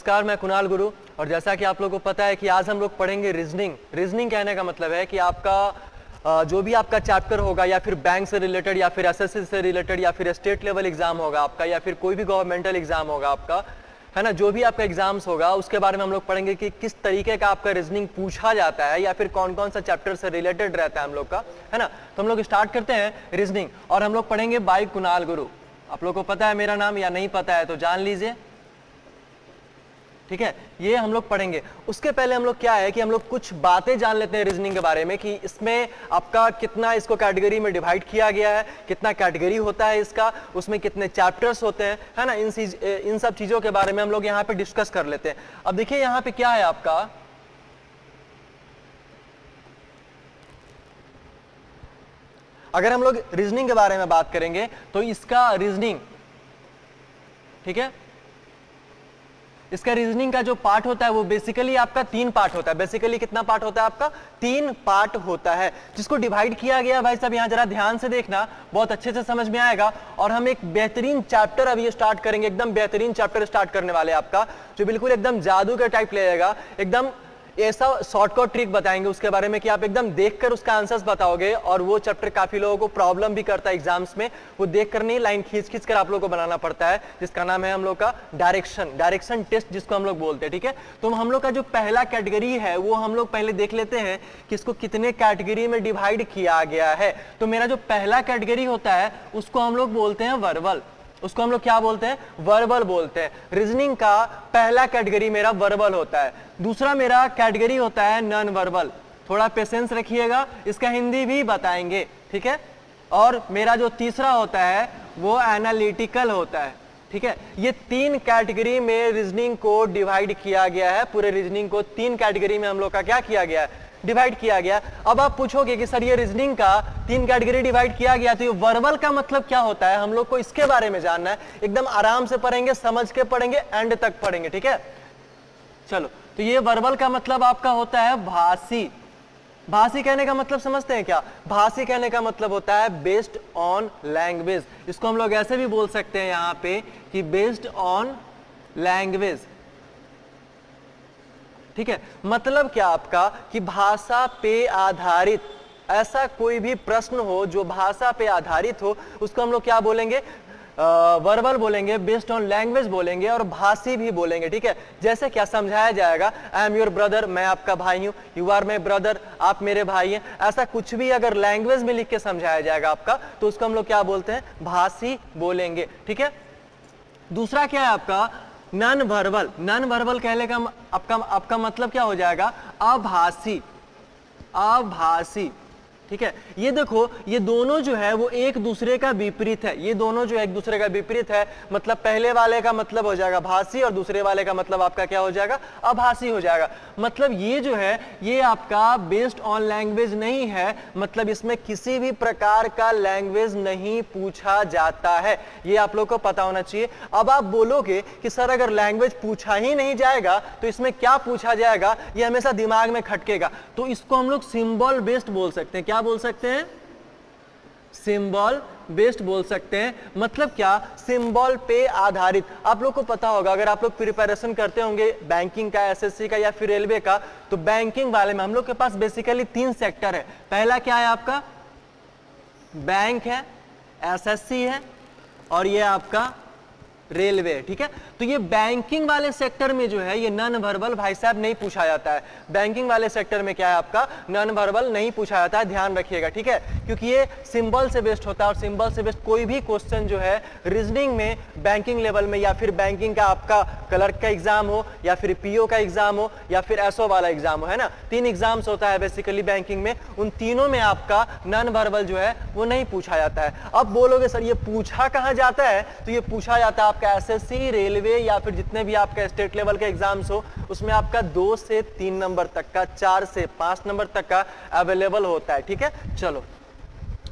नमस्कार, मैं कुणाल गुरु। और जैसा कि आप लोगों को पता है कि आज हम लोग पढ़ेंगे रीजनिंग। रीजनिंग कहने का मतलब है कि आपका जो भी आपका चैप्टर होगा या फिर बैंक से रिलेटेड या फिर एसएससी से रिलेटेड या फिर स्टेट लेवल एग्जाम होगा आपका या फिर कोई भी गवर्नमेंटल एग्जाम होगा आपका, है ना, जो भी आपका एग्जाम्स होगा उसके बारे में हम लोग पढ़ेंगे कि किस तरीके का आपका रीजनिंग पूछा जाता है या फिर कौन कौन सा चैप्टर से रिलेटेड रहता है हम लोग का, है ना। तो हम लोग स्टार्ट करते हैं रीजनिंग और हम लोग पढ़ेंगे बाय कुणाल गुरु। आप लोग को पता है मेरा नाम या नहीं पता है तो जान लीजिए, ठीक है। ये हम लोग पढ़ेंगे। उसके पहले हम लोग क्या है कि हम लोग कुछ बातें जान लेते हैं रीजनिंग के बारे में कि इसमें आपका कितना इसको कैटेगरी में डिवाइड किया गया है, कितना कैटेगरी होता है इसका, उसमें कितने चैप्टर्स होते हैं, है ना। इन सब चीजों के बारे में हम लोग यहाँ पे डिस्कस कर लेते हैं। अब देखिए यहाँ पे क्या है आपका, अगर हम लोग रीजनिंग के बारे में बात करेंगे तो इसका रीजनिंग, ठीक है, इसका रीजनिंग का जो पार्ट होता है वो बेसिकली आपका 3 पार्ट होता है। बेसिकली कितना पार्ट होता है आपका? 3 पार्ट होता है, जिसको डिवाइड किया गया। भाई साहब यहाँ जरा ध्यान से देखना, बहुत अच्छे से समझ में आएगा। और हम एक बेहतरीन चैप्टर अभी स्टार्ट करेंगे, एकदम बेहतरीन चैप्टर स्टार्ट करने वाले आपका, जो बिल्कुल एकदम जादू का टाइप लगेगा। एकदम ऐसा शॉर्टकट ट्रिक बताएंगे उसके बारे में कि आप एकदम देखकर उसका आंसर्स बताओगे। और वो चैप्टर काफी लोगों को प्रॉब्लम भी करता है एग्जाम्स में, वो देखकर नहीं, लाइन खींच खींच कर आप लोगों को बनाना पड़ता है, जिसका नाम है हम लोग का डायरेक्शन टेस्ट, जिसको हम लोग बोलते हैं, ठीक है। तो हम लोग का जो पहला कैटेगरी है वो हम लोग पहले देख लेते हैं कि इसको कितने कैटेगरी में डिवाइड किया गया है। तो मेरा जो पहला कैटेगरी होता है उसको हम लोग बोलते हैं वर्बल। उसको हम लोग क्या बोलते हैं? वर्बल बोलते हैं। रीजनिंग का पहला कैटेगरी मेरा वर्बल होता है। दूसरा मेरा कैटेगरी होता है नॉन वर्बल। थोड़ा पेशेंस रखिएगा, इसका हिंदी भी बताएंगे, ठीक है। और मेरा जो तीसरा होता है वो एनालिटिकल होता है, ठीक है। ये 3 कैटेगरी में रीजनिंग को डिवाइड किया गया है। पूरे रीजनिंग को 3 कैटेगरी में हम लोग का क्या किया गया है? डिवाइड किया गया। अब आप पूछोगे कि सर ये रीजनिंग का 3 कैटेगरी डिवाइड किया गया, तो ये वर्बल का मतलब क्या होता है? हम लोग को इसके बारे में जानना है। एकदम आराम से पढ़ेंगे, समझ के पढ़ेंगे, एंड तक पढ़ेंगे, ठीक है। चलो, तो ये वर्बल का मतलब आपका होता है भाषी। भाषी कहने का मतलब समझते हैं क्या? भाषी कहने का मतलब होता है बेस्ड ऑन लैंग्वेज। इसको हम लोग ऐसे भी बोल सकते हैं यहाँ पे कि बेस्ड ऑन लैंग्वेज, ठीक है। मतलब क्या आपका कि भाषा पे आधारित ऐसा कोई भी प्रश्न हो जो भाषा पे आधारित हो, उसको हम लोग क्या बोलेंगे? वर्बल बोलेंगे, बेस्ड ऑन लैंग्वेज बोलेंगे और भाषी भी बोलेंगे, ठीक है। जैसे क्या समझाया जाएगा, आई एम योर ब्रदर, मैं आपका भाई हूं, यू आर माई ब्रदर, आप मेरे भाई हैं। ऐसा कुछ भी अगर लैंग्वेज में लिख के समझाया जाएगा आपका, तो उसको हम लोग क्या बोलते हैं? भाषी बोलेंगे, ठीक है। दूसरा क्या है आपका? Non verbal. नॉन वर्बल कहने का आपका मतलब क्या हो जाएगा? अभाषी। अभाषी, ठीक है। ये देखो, ये दोनों जो है वो एक दूसरे का विपरीत है। ये दोनों जो एक दूसरे का विपरीत है, मतलब पहले वाले का मतलब हो जाएगा भाषी और दूसरे वाले का मतलब आपका क्या हो जाएगा? अभाषी हो जाएगा। मतलब ये जो है ये आपका बेस्ड ऑन लैंग्वेज नहीं है, मतलब इसमें किसी भी प्रकार का लैंग्वेज नहीं पूछा जाता है। ये आप लोग को पता होना चाहिए। अब आप बोलोगे कि सर अगर लैंग्वेज पूछा ही नहीं जाएगा तो इसमें क्या पूछा जाएगा? ये हमेशा दिमाग में खटकेगा। तो इसको हम लोग सिंबल बेस्ड बोल सकते हैं। क्या बोल सकते हैं? सिंबल बेस्ड बोल सकते हैं। मतलब क्या? सिंबल पे आधारित। आप लोग को पता होगा, अगर आप लोग प्रिपरेशन करते होंगे बैंकिंग का, एसएससी का या फिर रेलवे का, तो बैंकिंग वाले में हम लोग के पास बेसिकली 3 सेक्टर है। पहला क्या है आपका? बैंक है, एसएससी है और ये आपका रेलवे, ठीक है। तो ये बैंकिंग वाले सेक्टर में जो है ये नॉन वर्बल भाई साहब नहीं पूछा जाता है। बैंकिंग वाले सेक्टर में क्या है आपका? नॉन वर्बल नहीं पूछा जाता है, ध्यान रखिएगा, ठीक है। क्योंकि ये सिंबल से बेस्ड होता है और सिंबल से बेस्ड कोई भी क्वेश्चन जो है रीजनिंग में बैंकिंग लेवल में या फिर बैंकिंग का आपका क्लर्क का एग्जाम हो या फिर पीओ का एग्जाम हो या फिर एसओ वाला एग्जाम हो, है ना, 3 एग्जाम्स होता है बेसिकली बैंकिंग में। उन तीनों में आपका नॉन वर्बल जो है वो नहीं पूछा जाता है। अब बोलोगे सर ये पूछा कहाँ जाता है? तो ये पूछा जाता है आपका एसएससी, रेलवे या फिर जितने भी आपका स्टेट लेवल के एग्जाम्स हो, उसमें आपका 2 से 3 नंबर तक का, 4 से 5 नंबर तक का अवेलेबल होता है, ठीक है। चलो,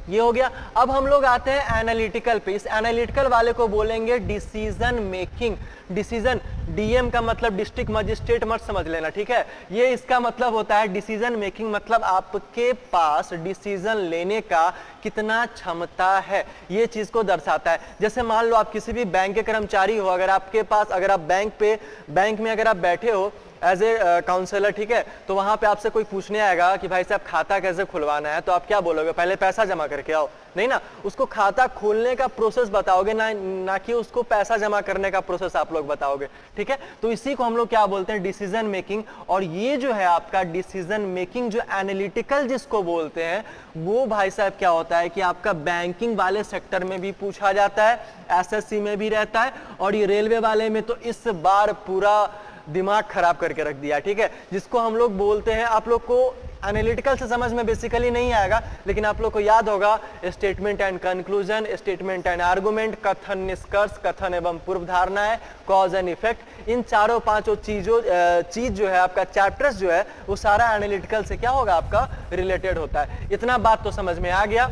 ये हो गया। अब हम लोग आते हैं एनालिटिकल पे। इस एनालिटिकल वाले को बोलेंगे डिसीजन मेकिंग। डिसीजन डीएम का मतलब डिस्ट्रिक्ट मजिस्ट्रेट मत समझ लेना, ठीक है। ये इसका मतलब होता है डिसीजन मेकिंग, मतलब आपके पास डिसीजन लेने का कितना क्षमता है, ये चीज को दर्शाता है। जैसे मान लो आप किसी भी बैंक के कर्मचारी हो, अगर आपके पास, अगर आप बैंक में अगर आप बैठे हो एज ए काउंसलर, ठीक है, तो वहां पे आपसे कोई पूछने आएगा कि भाई साहब खाता कैसे खुलवाना है, तो आप क्या बोलोगे? पहले पैसा जमा करके आओ? नहीं ना, उसको खाता खोलने का प्रोसेस बताओगे ना कि उसको पैसा जमा करने का प्रोसेस आप लोग बताओगे, ठीक है। तो इसी को हम लोग क्या बोलते हैं? Decision making. और ये जो है आपका डिसीजन मेकिंग, जो एनालिटिकल जिसको बोलते हैं, वो भाई साहब क्या होता है कि आपका बैंकिंग वाले सेक्टर में भी पूछा जाता है, एसएससी में भी रहता है, और ये रेलवे वाले में तो इस बार पूरा दिमाग खराब करके रख दिया, ठीक है। जिसको हम लोग बोलते हैं, आप लोग को एनालिटिकल से समझ में बेसिकली नहीं आएगा, लेकिन आप लोग को याद होगा statement and conclusion, statement and argument, कथन निष्कर्ष, कथन एवं पूर्व धारणाएं, कॉज एंड इफेक्ट। इन चारों पांचों चीज जो है आपका चैप्टर्स जो है वो सारा एनालिटिकल से क्या होगा? आपका रिलेटेड होता है। इतना बात तो समझ में आ गया।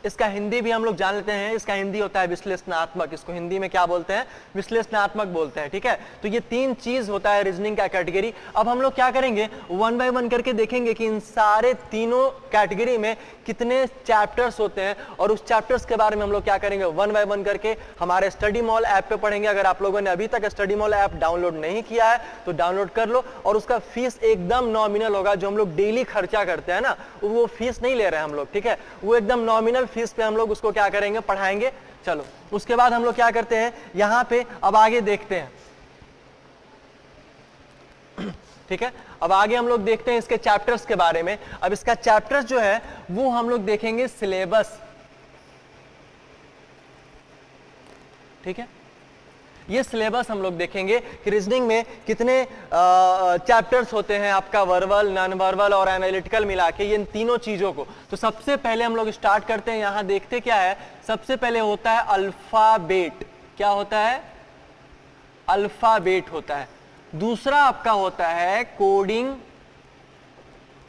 इसका हिंदी भी हम लोग जान लेते हैं, इसका हिंदी होता है विश्लेषणात्मक। इसको हिंदी में क्या बोलते हैं? विश्लेषणात्मक बोलते हैं, ठीक है। तो ये तीन चीज होता है रीजनिंग का कैटेगरी। अब हम लोग क्या करेंगे, वन बाय वन करके देखेंगे कि इन सारे तीनों कैटेगरी में कितने चैप्टर्स होते हैं, और उस चैप्टर्स के बारे में हम लोग क्या करेंगे, वन बाय वन करके हमारे स्टडी मॉल ऐप पे पढ़ेंगे। अगर आप लोगों ने अभी तक स्टडी मॉल ऐप डाउनलोड नहीं किया है तो डाउनलोड कर लो, और उसका फीस एकदम नॉमिनल होगा। जो हम लोग डेली खर्चा करते हैं ना, वो फीस नहीं ले रहे हैं हम लोग, ठीक है। वो एकदम नॉमिनल फीस पे हम लोग उसको क्या करेंगे, पढ़ाएंगे। चलो उसके बाद हम लोग क्या करते हैं यहां पे, अब आगे देखते हैं, ठीक है। अब आगे हम लोग देखते हैं इसके चैप्टर्स के बारे में। अब इसका चैप्टर्स जो है वो हम लोग देखेंगे सिलेबस, ठीक है। ये सिलेबस हम लोग देखेंगे कि रीजनिंग में कितने चैप्टर्स होते हैं, आपका वर्बल, नॉन वर्बल और एनालिटिकल मिला के, ये इन तीनों चीजों को। तो सबसे पहले हम लोग स्टार्ट करते हैं, यहां देखते क्या है। सबसे पहले होता है अल्फाबेट। क्या होता है? अल्फाबेट होता है। दूसरा आपका होता है कोडिंग,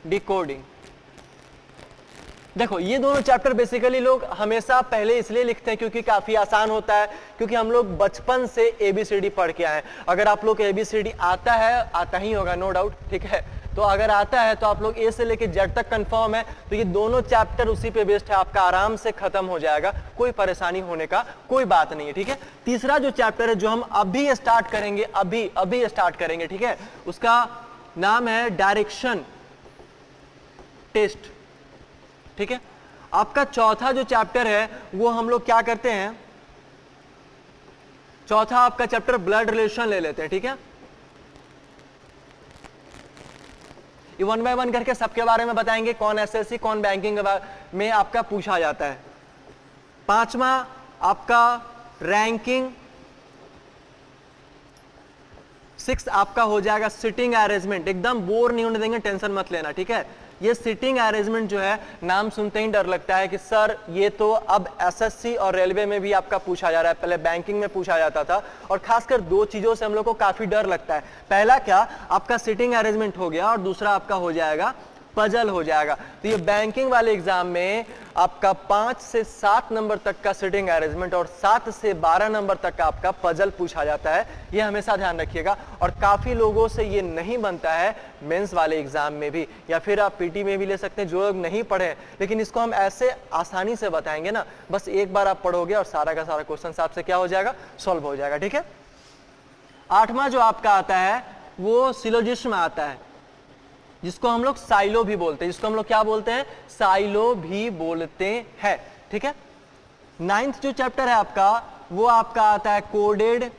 डिकोडिंग। देखो ये दोनों चैप्टर बेसिकली लोग हमेशा पहले इसलिए लिखते हैं क्योंकि काफी आसान होता है, क्योंकि हम लोग बचपन से एबीसीडी पढ़ के आए हैं। अगर आप लोग एबीसीडी आता है, आता ही होगा नो डाउट, ठीक है, तो अगर आता है तो आप लोग ए से लेके जेड तक कंफर्म है, तो ये दोनों चैप्टर उसी पे बेस्ड है, आपका आराम से खत्म हो जाएगा, कोई परेशानी होने का कोई बात नहीं है, ठीक है। तीसरा जो चैप्टर है जो हम अभी स्टार्ट करेंगे, अभी स्टार्ट करेंगे, ठीक है, उसका नाम है डायरेक्शन टेस्ट, ठीक है। आपका चौथा जो चैप्टर है वो हम लोग क्या करते हैं, चौथा आपका चैप्टर ब्लड रिलेशन ले लेते हैं, ठीक है। ये वन बाय वन करके सबके बारे में बताएंगे, कौन एसएससी कौन बैंकिंग में आपका पूछा जाता है। पांचवा आपका रैंकिंग, 6 आपका हो जाएगा सिटिंग अरेंजमेंट। एकदम बोर नहीं होने देंगे, टेंशन मत लेना, ठीक है। ये सिटिंग अरेंजमेंट जो है, नाम सुनते ही डर लगता है कि सर ये तो अब एसएससी और रेलवे में भी आपका पूछा जा रहा है, पहले बैंकिंग में पूछा जाता था, और खासकर दो चीजों से हम लोग को काफी डर लगता है। पहला क्या, आपका सिटिंग अरेंजमेंट हो गया, और दूसरा आपका हो जाएगा पजल हो जाएगा। तो ये बैंकिंग वाले एग्जाम में आपका 5 से 7 नंबर तक का सिटिंग अरेंजमेंट और 7 से 12 नंबर तक का आपका पजल पूछा जाता है, ये हमेशा ध्यान रखिएगा। और काफी लोगों से ये नहीं बनता है मेंस वाले एग्जाम में भी, या फिर आप पीटी में भी ले सकते हैं जो लोग नहीं पढ़े, लेकिन इसको हम ऐसे आसानी से बताएंगे ना, बस एक बार आप पढ़ोगे और सारा का सारा क्वेश्चन आपसे क्या हो जाएगा, सॉल्व हो जाएगा, ठीक है। आठवां जो आपका आता है वो सिलोजिस्म आता है, जिसको हम लोग साइलो भी बोलते हैं, जिसको हम लोग क्या बोलते हैं, साइलो भी बोलते हैं, ठीक है। 9th जो चैप्टर है आपका वो आपका आता है कोडेड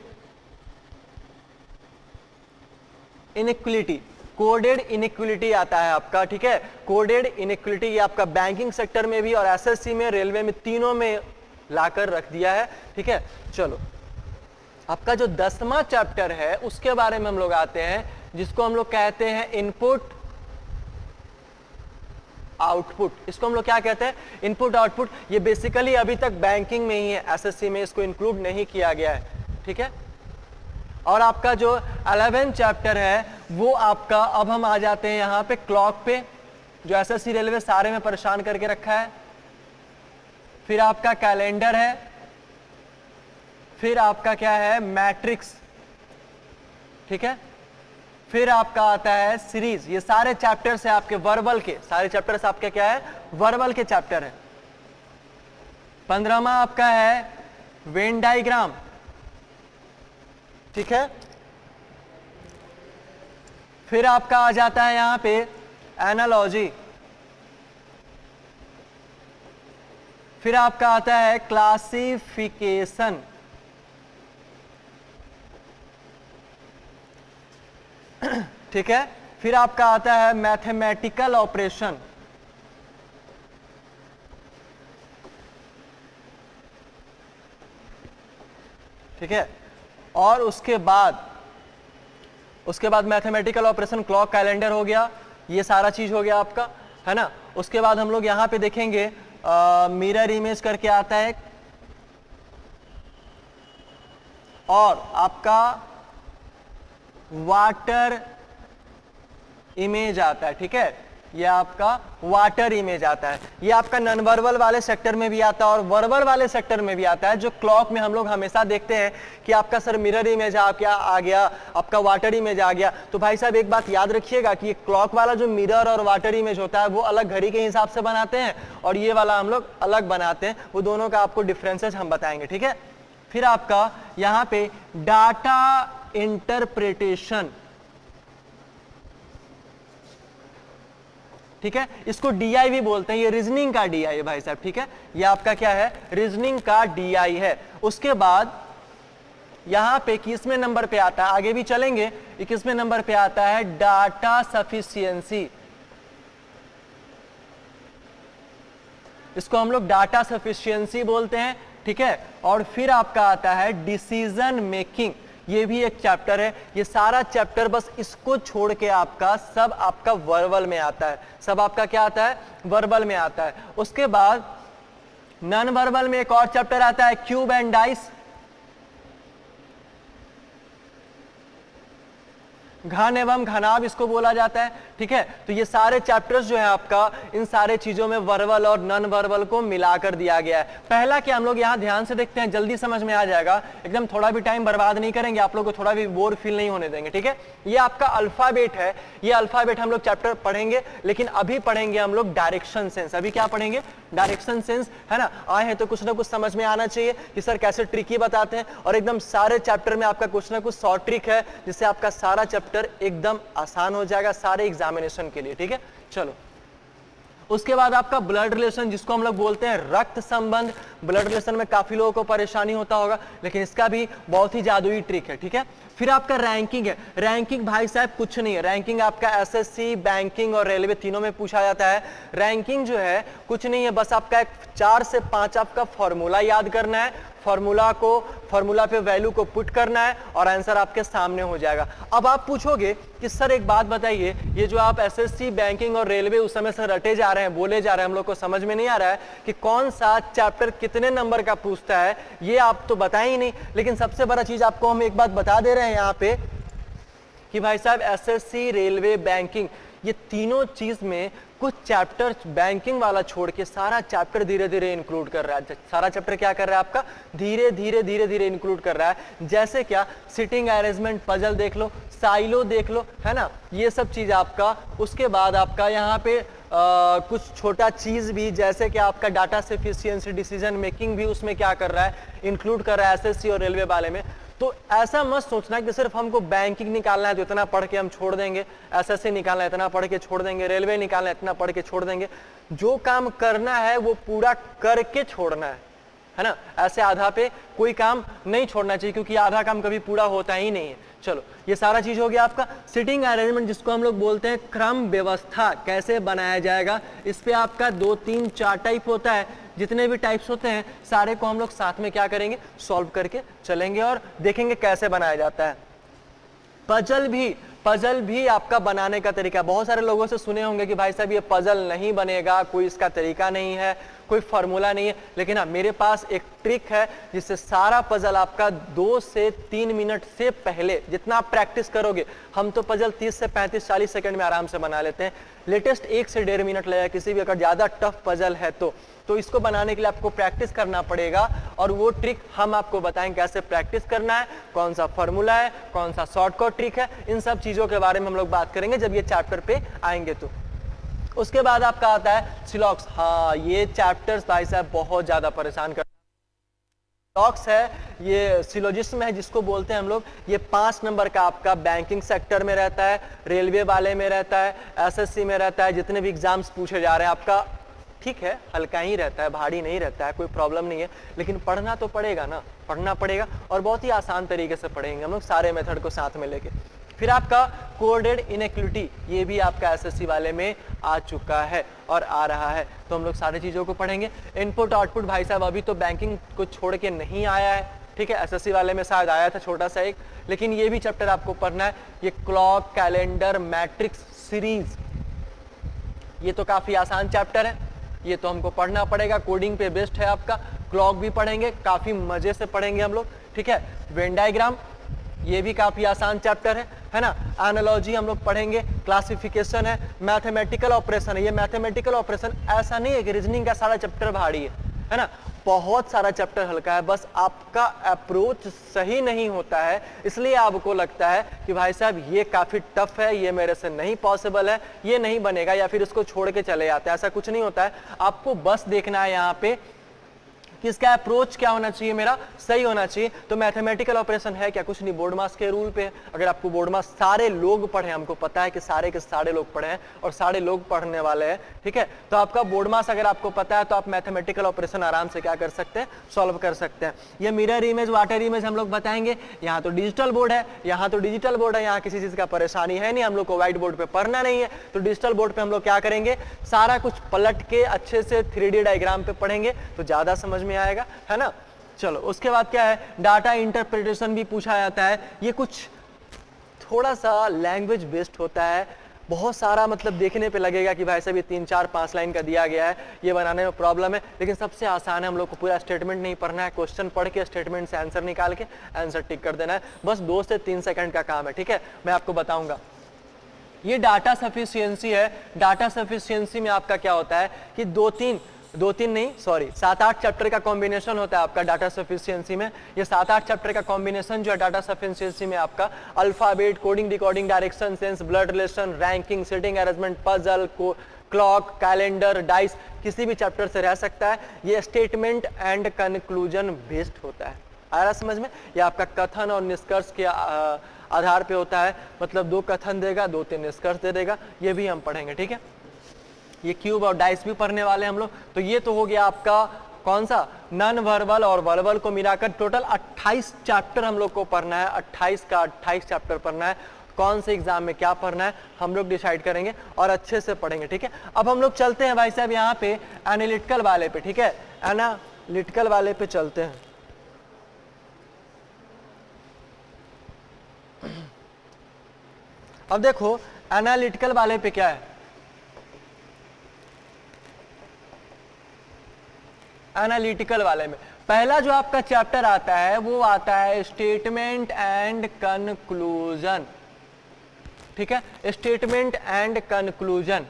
इनइक्विलिटी। कोडेड इनइक्विलिटी आता है आपका, ठीक है। कोडेड इनइक्विलिटी ये आपका बैंकिंग सेक्टर में भी और एसएससी में, रेलवे में, तीनों में लाकर रख दिया है, ठीक है। चलो आपका जो 10वां चैप्टर है उसके बारे में हम लोग आते हैं, जिसको हम लोग कहते हैं इनपुट आउटपुट। इसको हम लोग क्या कहते हैं, इनपुट आउटपुट। ये बेसिकली अभी तक बैंकिंग में ही है, एसएससी में इसको इंक्लूड नहीं किया गया है, ठीक है। और आपका जो 11th चैप्टर है वो आपका, अब हम आ जाते हैं यहां पे क्लॉक पे, जो एसएससी रेलवे सारे में परेशान करके रखा है। फिर आपका कैलेंडर है, फिर आपका क्या है, मैट्रिक्स, ठीक है। फिर आपका आता है सीरीज, ये सारे चैप्टर्स है आपके वर्बल के, सारे चैप्टर्स आपके क्या है, वर्बल के चैप्टर है। 15वां आपका है वेन डायग्राम, ठीक है। फिर आपका आ जाता है यहां पे एनालॉजी। फिर आपका आता है क्लासिफिकेशन, ठीक है। फिर आपका आता है मैथमेटिकल ऑपरेशन, ठीक है। और उसके बाद मैथमेटिकल ऑपरेशन, क्लॉक कैलेंडर हो गया, ये सारा चीज हो गया आपका, है ना। उसके बाद हम लोग यहां पे देखेंगे मिरर इमेज करके आता है, और आपका वाटर इमेज आता है, ठीक है। ये आपका वाटर इमेज आता है, ये आपका नॉन वर्बल वाले सेक्टर में भी आता है और वर्बल वाले सेक्टर में भी आता है। जो क्लॉक में हम लोग हमेशा देखते हैं कि आपका सर मिरर इमेज आ गया, आपका वाटर इमेज आ गया, तो भाई साहब एक बात याद रखिएगा कि ये क्लॉक वाला जो मिरर और वाटर इमेज होता है वो अलग घड़ी के हिसाब से बनाते हैं, और ये वाला हम लोग अलग बनाते हैं। वो दोनों का आपको डिफरेंसेस हम बताएंगे, ठीक है। फिर आपका यहाँ पे डाटा इंटरप्रिटेशन, ठीक है, इसको डीआई भी बोलते हैं, ये रीजनिंग का डीआई है भाई साहब, ठीक है। ये आपका क्या है, रीजनिंग का डीआई है। उसके बाद यहां पे 21वें नंबर पे आता है, आगे भी चलेंगे, 21वें नंबर पे आता है डाटा सफिशिएंसी, इसको हम लोग डाटा सफिशिएंसी बोलते हैं, ठीक है। और फिर आपका आता है डिसीजन मेकिंग, ये भी एक चैप्टर है। ये सारा चैप्टर बस इसको छोड़ के आपका सब आपका वर्बल में आता है, सब आपका क्या आता है, वर्बल में आता है। उसके बाद नॉन वर्बल में एक और चैप्टर आता है क्यूब एंड डाइस, घन एवं घनाभ इसको बोला जाता है, ठीक है। तो ये सारे चैप्टर्स जो है आपका, इन सारे चीजों में वर्बल और नॉन वर्बल को मिलाकर दिया गया है। पहला क्या हम लोग यहाँ ध्यान से देखते हैं, जल्दी समझ में आ जाएगा, एकदम थोड़ा भी टाइम बर्बाद नहीं करेंगे, आप लोग को थोड़ा भी बोर फील नहीं होने देंगे, ठीक है। ये आपका अल्फाबेट है, ये अल्फाबेट हम लोग चैप्टर पढ़ेंगे, लेकिन अभी पढ़ेंगे हम लोग डायरेक्शन सेंस। अभी क्या पढ़ेंगे, डायरेक्शन सेंस, है ना। आए हैं तो कुछ ना कुछ समझ में आना चाहिए कि सर कैसे ट्रिकी बताते हैं, और एकदम सारे चैप्टर में आपका कुछ ना कुछ शॉर्ट ट्रिक है, जिससे आपका सारा चैप्टर एकदम आसान हो जाएगा सारे एग्जामिनेशन के लिए, ठीक है। चलो, उसके बाद आपका ब्लड रिलेशन, जिसको हम लोग बोलते हैं रक्त संबंध। ब्लड रिलेशन में काफी लोगों को परेशानी होता होगा, लेकिन इसका भी बहुत ही जादुई ट्रिक है, ठीक है। फिर आपका रैंकिंग है। रैंकिंग भाई साहब कुछ नहीं है, रैंकिंग आपका एसएससी, बैंकिंग और रेलवे तीनों में पूछा जाता है। रैंकिंग जो है कुछ नहीं है, बस आपका एक 4 से 5 आपका फॉर्मूला याद करना है, फॉर्मूला पे वैल्यू को पुट करना है और आंसर आपके सामने हो जाएगा। अब आप पूछोगे कि सर एक बात बताइए, ये जो आप एसएससी, बैंकिंग और रेलवे उस समय से रटे जा रहे हैं, बोले जा रहे हैं, हम लोग को समझ में नहीं आ रहा है कि कौन सा चैप्टर कितने नंबर का पूछता है, ये आप तो बताएं ही नहीं। लेकिन सबसे बड़ा चीज आपको हम एक बात बता दे रहे हैं यहाँ पे कि भाई साहब एसएससी, रेलवे, बैंकिंग, ये तीनों चीज में कुछ चैप्टर बैंकिंग वाला छोड़ के सारा चैप्टर धीरे धीरे इंक्लूड कर रहा है। सारा चैप्टर क्या कर रहा है आपका, धीरे धीरे इंक्लूड कर रहा है। जैसे क्या, सिटिंग अरेंजमेंट पजल देख लो, साइलो देख लो, है ना, ये सब चीज आपका। उसके बाद आपका यहाँ पे कुछ छोटा चीज भी, जैसे कि आपका डाटा सफिशिएंसी, डिसीजन मेकिंग भी उसमें क्या कर रहा है, इंक्लूड कर रहा है एसएससी और रेलवे वाले में। तो ऐसा मत सोचना कि सिर्फ हमको बैंकिंग निकालना है तो इतना पढ़ के हम छोड़ देंगे, एसएससी निकालना है इतना पढ़ के छोड़ देंगे, रेलवे निकालना है इतना पढ़ के छोड़ देंगे। जो काम करना है वो पूरा करके छोड़ना है ना। ऐसे आधा पे कोई काम नहीं छोड़ना चाहिए, क्योंकि आधा काम कभी पूरा होता ही नहीं है। चलो, ये सारा चीज हो गया आपका। सिटिंग अरेंजमेंट, जिसको हम लोग बोलते हैं क्रम व्यवस्था कैसे बनाया जाएगा, इस पे आपका 2, 3, 4 टाइप होता है। जितने भी टाइप्स होते हैं सारे को हम लोग साथ में क्या करेंगे, सॉल्व करके चलेंगे और देखेंगे कैसे बनाया जाता है। पजल भी आपका बनाने का तरीका, बहुत सारे लोगों से सुने होंगे कि भाई साहब ये पजल नहीं बनेगा, कोई इसका तरीका नहीं है, कोई फॉर्मूला नहीं है, लेकिन हाँ मेरे पास एक ट्रिक है जिससे सारा पजल आपका 2 से 3 मिनट से पहले, जितना आप प्रैक्टिस करोगे, हम तो पजल 30 से 35 40 सेकंड में आराम से बना लेते हैं, लेटेस्ट 1 से 1.5 मिनट लगेगा किसी भी अगर ज्यादा टफ पजल है तो इसको बनाने के लिए आपको प्रैक्टिस करना पड़ेगा और वो ट्रिक हम आपको बताएंगे कैसे प्रैक्टिस करना है, कौन सा फॉर्मूला है, कौन सा शॉर्टकट ट्रिक है, इन सब चीजों के बारे में हम लोग बात करेंगे जब ये चैप्टर पे आएंगे। तो उसके बाद आपका आता है सिलॉक्स। हाँ ये चैप्टर्स भाई साहब बहुत ज्यादा परेशान कर, सिलॉक्स है ये सिलोजिस्म है जिसको बोलते हैं हम लोग, ये 5 नंबर का आपका बैंकिंग सेक्टर में रहता है, रेलवे वाले में रहता है, एसएससी में रहता है, जितने भी एग्जाम्स पूछे जा रहे हैं आपका, ठीक है हल्का ही रहता है, भारी नहीं रहता है, कोई प्रॉब्लम नहीं है, लेकिन पढ़ना तो पड़ेगा ना, पढ़ना पड़ेगा और बहुत ही आसान तरीके से पढ़ेंगे हम लोग सारे मेथड को साथ में लेके। फिर आपका कोऑर्डिनेट इनइक्वालिटी, ये भी आपका एसएससी वाले में आ चुका है और आ रहा है, तो हम लोग सारी चीजों को पढ़ेंगे। इनपुट आउटपुट भाई साहब अभी तो बैंकिंग को छोड़ के नहीं आया है, ठीक है एसएससी वाले में शायद आया था छोटा सा एक, लेकिन ये भी चैप्टर आपको पढ़ना है। ये क्लॉक, कैलेंडर, मैट्रिक्स, सीरीज, ये तो काफी आसान चैप्टर है, ये तो हमको पढ़ना पड़ेगा, कोडिंग पे बेस्ड है आपका। क्लॉक भी पढ़ेंगे, काफी मजे से पढ़ेंगे हम लोग, ठीक है। वेन डायग्राम, ये भी काफी आसान चैप्टर है ना। एनालॉजी हम लोग पढ़ेंगे, क्लासिफिकेशन है, मैथमेटिकल ऑपरेशन है। ये मैथमेटिकल ऑपरेशन ऐसा नहीं है कि रीजनिंग का सारा चैप्टर भारी है ना, बहुत सारा चैप्टर हल्का है, बस आपका अप्रोच सही नहीं होता है, इसलिए आपको लगता है कि भाई साहब ये काफी टफ है, ये मेरे से नहीं पॉसिबल है, ये नहीं बनेगा, या फिर इसको छोड़ के चले जाते हैं, ऐसा कुछ नहीं होता है। आपको बस देखना है यहाँ पे कि इसका अप्रोच क्या होना चाहिए, मेरा सही होना चाहिए। तो मैथमेटिकल ऑपरेशन है क्या, कुछ नहीं, बोर्ड मास के रूल पे। अगर आपको बोर्ड मास सारे लोग पढ़े, हमको पता है कि सारे के सारे लोग पढ़े हैं और सारे लोग पढ़ने वाले हैं, ठीक है, तो आपका बोर्ड मास अगर आपको पता है तो आप मैथमेटिकल ऑपरेशन आराम से क्या कर सकते हैं, सॉल्व कर सकते हैं। ये मिरर इमेज, वाटर इमेज हम लोग बताएंगे। यहाँ तो डिजिटल बोर्ड है, यहाँ तो डिजिटल बोर्ड है, यहाँ किसी चीज का परेशानी है नहीं, हम लोग को व्हाइट बोर्ड पे पढ़ना नहीं है, तो डिजिटल बोर्ड पे हम लोग क्या करेंगे, सारा कुछ पलट के अच्छे से 3D डायग्राम पे पढ़ेंगे तो ज्यादा समझ में आएगा, है ना। चलो उसके बाद क्या है, डाटा इंटरप्रिटेशन भी पूछा जाता है। ये कुछ थोड़ा सा लैंग्वेज बेस्ड होता है, बहुत सारा मतलब देखने पे लगेगा कि भाई साहब ये 3 4 5 लाइन का दिया गया है, ये बनाने में प्रॉब्लम है, लेकिन सबसे आसान है, हम लोग को पूरा स्टेटमेंट नहीं पढ़ना है, क्वेश्चन पढ़ के स्टेटमेंट से आंसर निकाल के आंसर टिक कर देना है, बस 2 से 3 सेकंड का काम है, ठीक है। मैं आपको बताऊंगा, ये डाटा सफिशियंसी है। डाटा सफिशियंसी में आपका क्या होता है कि 7-8 चैप्टर का कॉम्बिनेशन होता है आपका डाटा सफिशियंसी में। ये 7-8 चैप्टर का कॉम्बिनेशन जो है डाटा सफिशियंसी में आपका alphabet, coding, decoding, direction sense, blood relation, ranking, setting arrangement, puzzle, clock, calendar, dice, किसी भी चैप्टर से रह सकता है। ये स्टेटमेंट एंड कंक्लूजन बेस्ड होता है, आ रहा समझ में। ये आपका कथन और निष्कर्ष के आधार पे होता है, मतलब 2 कथन देगा, 2-3 निष्कर्ष दे देगा, ये भी हम पढ़ेंगे, ठीक है। ये क्यूब और डाइस भी पढ़ने वाले हम लोग। तो ये तो हो गया आपका कौन सा, नॉन वर्बल और वर्बल को मिलाकर टोटल 28 चैप्टर हम लोग को पढ़ना है, 28 का 28 चैप्टर पढ़ना है। कौन से एग्जाम में क्या पढ़ना है हम लोग डिसाइड करेंगे और अच्छे से पढ़ेंगे, ठीक है। अब हम लोग चलते हैं भाई साहब यहाँ पे एनालिटिकल वाले पे, ठीक है, एनालिटिकल वाले पे चलते हैं। अब देखो एनालिटिकल वाले पे क्या है, एनालिटिकल वाले में पहला जो आपका चैप्टर आता है वो आता है स्टेटमेंट एंड कंक्लूजन, ठीक है, स्टेटमेंट एंड कंक्लूजन।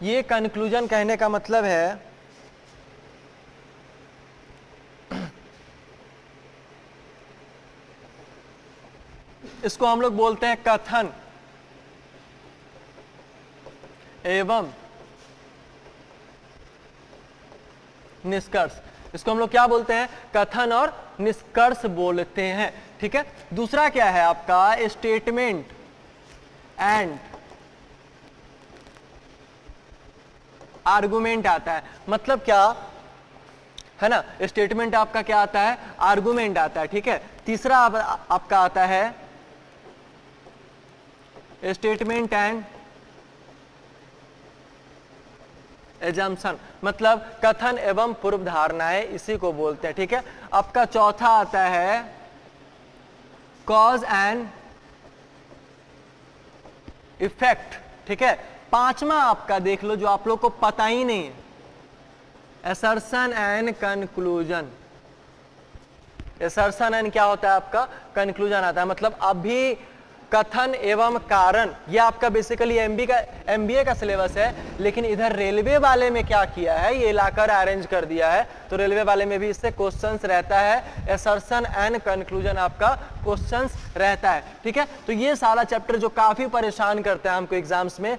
ये कंक्लूजन कहने का मतलब है इसको हम लोग बोलते हैं कथन एवं निष्कर्ष। इसको हम लोग क्या बोलते हैं, कथन और निष्कर्ष बोलते हैं, ठीक है। दूसरा क्या है आपका स्टेटमेंट एंड आर्गुमेंट आता है। मतलब क्या है ना, स्टेटमेंट आपका क्या आता है, आर्गुमेंट आता है, ठीक है। तीसरा आपका आता है स्टेटमेंट एंड एजम्पशन, मतलब कथन एवं पूर्व धारणाएं, इसी को बोलते हैं, ठीक है। आपका चौथा आता है कॉज एंड इफेक्ट, ठीक है। पांचवा आपका देख लो जो आप लोग को पता ही नहीं है, assertion and conclusion. Assertion and क्या होता है आपका, कंक्लूजन आता है, मतलब अभी कथन एवं कारण। ये आपका बेसिकली एमबीए का सिलेबस है, लेकिन इधर रेलवे वाले में क्या किया है, ये लाकर अरेंज कर दिया है, तो रेलवे वाले में भी इससे क्वेश्चंस रहता है, असर्शन एंड कंक्लूजन आपका क्वेश्चंस रहता है, ठीक है। तो ये सारा चैप्टर जो काफी परेशान करता है हमको एग्जाम्स में,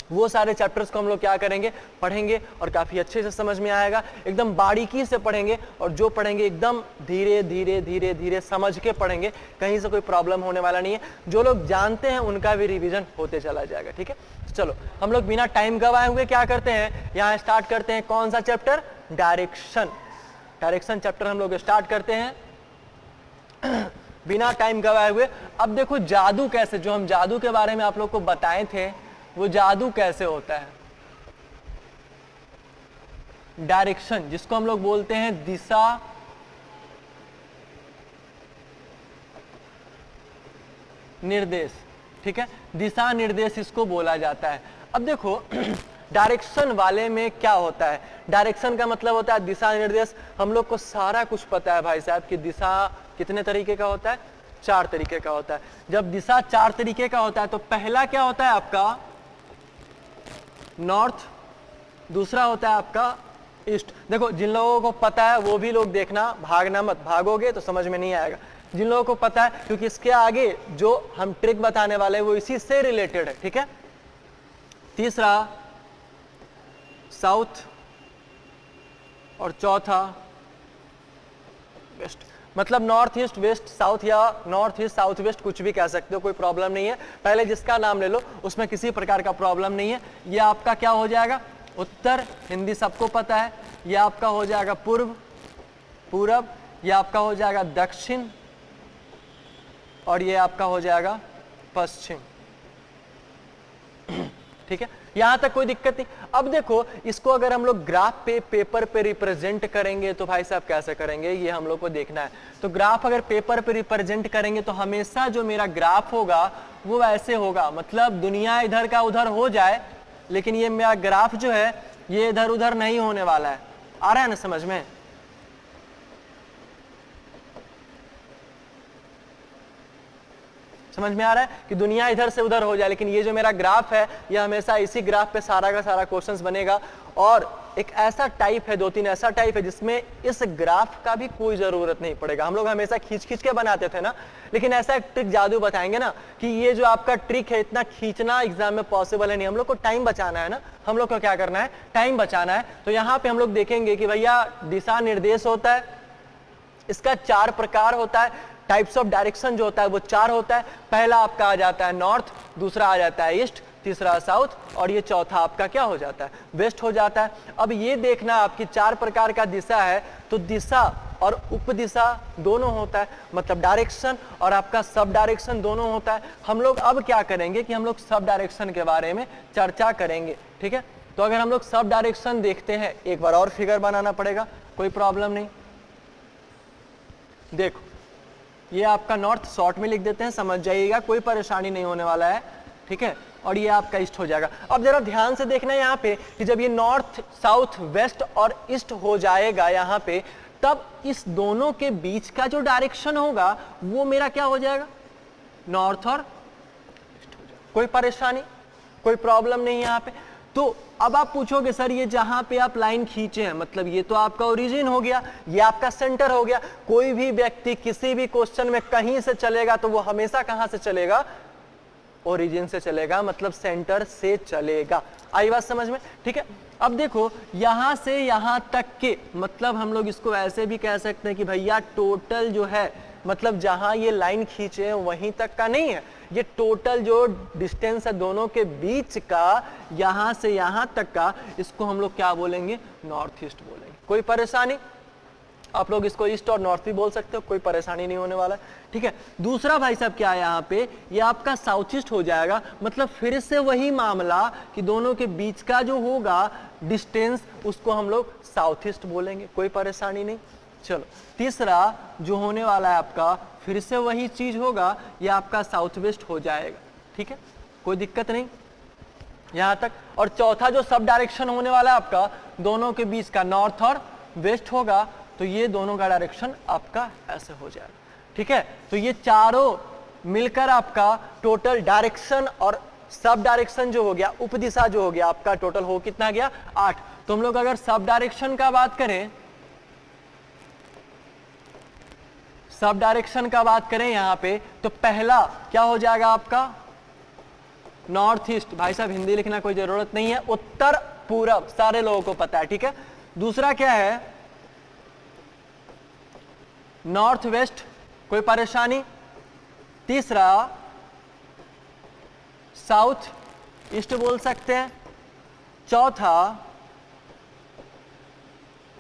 वो सारे चैप्टर्स को हम लोग क्या करेंगे, पढ़ेंगे और काफी अच्छे से समझ में आएगा, एकदम बारीकी से पढ़ेंगे, और जो पढ़ेंगे एकदम धीरे धीरे धीरे धीरे समझ के पढ़ेंगे, कहीं से कोई प्रॉब्लम होने वाला नहीं है। जो लोग जानते हैं उनका भी रिवीजन होते चला जाएगा, ठीक है। चलो हम लोग बिना टाइम गवाए हुए क्या करते हैं, यहाँ स्टार्ट करते हैं कौन सा चैप्टर, डायरेक्शन। डायरेक्शन चैप्टर हम लोग स्टार्ट करते हैं बिना टाइम गवाए हुए। अब देखो जादू कैसे, जो हम जादू के बारे में आप लोग को बताए थे, वो जादू कैसे होता है। डायरेक्शन जिसको हम लोग बोलते हैं दिशा निर्देश, ठीक है, दिशा निर्देश इसको बोला जाता है। अब देखो डायरेक्शन वाले में क्या होता है, डायरेक्शन का मतलब होता है दिशा निर्देश। हम लोग को सारा कुछ पता है भाई साहब कि दिशा कितने तरीके का होता है, 4 तरीके का होता है। जब दिशा 4 तरीके का होता है तो पहला क्या होता है आपका नॉर्थ, दूसरा होता है आपका ईस्ट। देखो जिन लोगों को पता है वो भी लोग देखना, भागना मत, भागोगे तो समझ में नहीं आएगा। जिन लोगों को पता है, क्योंकि इसके आगे जो हम ट्रिक बताने वाले हैं वो इसी से रिलेटेड है, ठीक है। तीसरा साउथ और चौथा वेस्ट, मतलब नॉर्थ ईस्ट वेस्ट साउथ, या नॉर्थ ईस्ट साउथ वेस्ट कुछ भी कह सकते हो, कोई प्रॉब्लम नहीं है। पहले जिसका नाम ले लो, उसमें किसी प्रकार का प्रॉब्लम नहीं है। ये आपका क्या हो जाएगा, उत्तर, हिंदी सबको पता है। ये आपका हो जाएगा पूर्व, पूरब, ये आपका हो जाएगा दक्षिण, और ये आपका हो जाएगा पश्चिम, ठीक है। यहां तक कोई दिक्कत नहीं। अब देखो इसको अगर हम लोग ग्राफ पे, पेपर पे रिप्रेजेंट करेंगे तो भाई साहब कैसे करेंगे, ये हम लोग को देखना है। तो ग्राफ अगर पेपर पे रिप्रेजेंट करेंगे तो हमेशा जो मेरा ग्राफ होगा वो ऐसे होगा, मतलब दुनिया इधर का उधर हो जाए, लेकिन ये मेरा ग्राफ जो है ये इधर उधर नहीं होने वाला है। आ रहा है ना समझ में, समझ में आ रहा है कि दुनिया इधर से उधर हो जाए, लेकिन ये जो मेरा ग्राफ है ये हमेशा इसी ग्राफ पे सारा का सारा क्वेश्चंस बनेगा। और एक ऐसा टाइप है, 2-3 ऐसा टाइप है जिसमें इस ग्राफ का भी कोई जरूरत नहीं पड़ेगा। हम लोग हमेशा खींच खींच के बनाते थे ना, लेकिन ऐसा एक ट्रिक जादू बताएंगे ना कि ये जो आपका ट्रिक है इतना खींचना एग्जाम में पॉसिबल है नहीं। हम लोग को टाइम बचाना है ना, हम लोग को क्या करना है, टाइम बचाना है। तो यहाँ पे हम लोग देखेंगे कि भैया दिशा निर्देश होता है, इसका 4 प्रकार होता है। टाइप्स ऑफ डायरेक्शन जो होता है वो 4 होता है। पहला आपका आ जाता है नॉर्थ, दूसरा आ जाता है ईस्ट, तीसरा साउथ, और ये चौथा आपका क्या हो जाता है, वेस्ट हो जाता है। अब ये देखना आपकी 4 प्रकार का दिशा है, तो दिशा और उपदिशा दोनों होता है, मतलब डायरेक्शन और आपका सब डायरेक्शन दोनों होता है। हम लोग अब क्या करेंगे कि हम लोग सब डायरेक्शन के बारे में चर्चा करेंगे, ठीक है। तो अगर हम लोग सब डायरेक्शन देखते हैं, एक बार और फिगर बनाना पड़ेगा, कोई प्रॉब्लम नहीं। देखो ये आपका नॉर्थ शॉर्ट में लिख देते हैं, समझ जाइएगा, कोई परेशानी नहीं होने वाला है, ठीक है। और ये आपका ईस्ट हो जाएगा। अब जरा ध्यान से देखना यहाँ पे कि जब ये नॉर्थ साउथ वेस्ट और ईस्ट हो जाएगा यहाँ पे, तब इस दोनों के बीच का जो डायरेक्शन होगा वो मेरा क्या हो जाएगा, नॉर्थ और ईस्ट हो जाएगा। कोई परेशानी, कोई प्रॉब्लम नहीं यहाँ पे। तो अब आप पूछोगे सर ये जहां पे आप लाइन खींचे हैं, मतलब ये तो आपका ओरिजिन हो गया, ये आपका सेंटर हो गया। कोई भी व्यक्ति किसी भी क्वेश्चन में कहीं से चलेगा तो वो हमेशा कहां से चलेगा, ओरिजिन से चलेगा, मतलब सेंटर से चलेगा। आई बात समझ में, ठीक है। अब देखो यहां से यहां तक के, मतलब हम लोग इसको ऐसे भी कह सकते हैं कि भैया टोटल जो है, मतलब जहां ये लाइन खींचे हैं वहीं तक का नहीं है, ये टोटल जो डिस्टेंस है दोनों के बीच का, यहां से यहां तक का, इसको हम लोग क्या बोलेंगे, नॉर्थ ईस्ट बोलेंगे। कोई परेशानी, आप लोग इसको ईस्ट और नॉर्थ भी बोल सकते हो, कोई परेशानी नहीं होने वाला, ठीक है। दूसरा भाई साहब क्या है यहाँ पे, ये आपका साउथ ईस्ट हो जाएगा, मतलब फिर से वही मामला कि दोनों के बीच का जो होगा डिस्टेंस, उसको हम लोग साउथ ईस्ट बोलेंगे, कोई परेशानी नहीं। चलो तीसरा जो होने वाला है आपका, फिर से वही चीज होगा, ये आपका साउथ वेस्ट हो जाएगा, ठीक है। कोई दिक्कत नहीं यहां तक। और चौथा जो सब डायरेक्शन होने वाला है आपका दोनों के बीच का, नॉर्थ और वेस्ट होगा, तो ये दोनों का डायरेक्शन आपका ऐसे हो जाएगा, ठीक है। तो ये चारों मिलकर आपका टोटल डायरेक्शन और सब डायरेक्शन जो हो गया, उपदिशा जो हो गया आपका, टोटल हो कितना गया 8। तो हम लोग अगर सब डायरेक्शन का बात करें, सब डायरेक्शन का बात करें यहां पे, तो पहला क्या हो जाएगा आपका नॉर्थ ईस्ट, भाई साहब हिंदी लिखना कोई जरूरत नहीं है, उत्तर पूरब सारे लोगों को पता है, ठीक है। दूसरा क्या है नॉर्थ वेस्ट, कोई परेशानी। तीसरा साउथ ईस्ट बोल सकते हैं। चौथा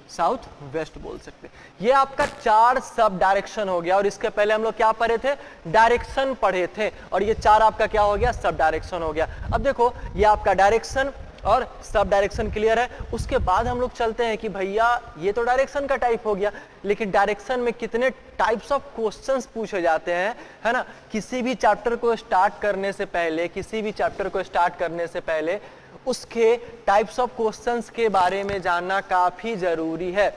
साउथ वेस्ट बोल सकते हैं। ये आपका 4 सब डायरेक्शन हो गया, और इसके पहले हम लोग क्या पढ़े थे, डायरेक्शन पढ़े थे, और ये 4 आपका क्या हो गया सब डायरेक्शन हो गया। अब देखो ये आपका डायरेक्शन और सब डायरेक्शन क्लियर है। उसके बाद हम लोग चलते हैं कि भैया ये तो डायरेक्शन का टाइप हो गया, लेकिन डायरेक्शन में कितने टाइप्स ऑफ क्वेश्चंस पूछे जाते हैं, है ना। किसी भी चैप्टर को स्टार्ट करने से पहले, किसी भी चैप्टर को स्टार्ट करने से पहले उसके टाइप्स ऑफ क्वेश्चंस के बारे में जानना काफी जरूरी है।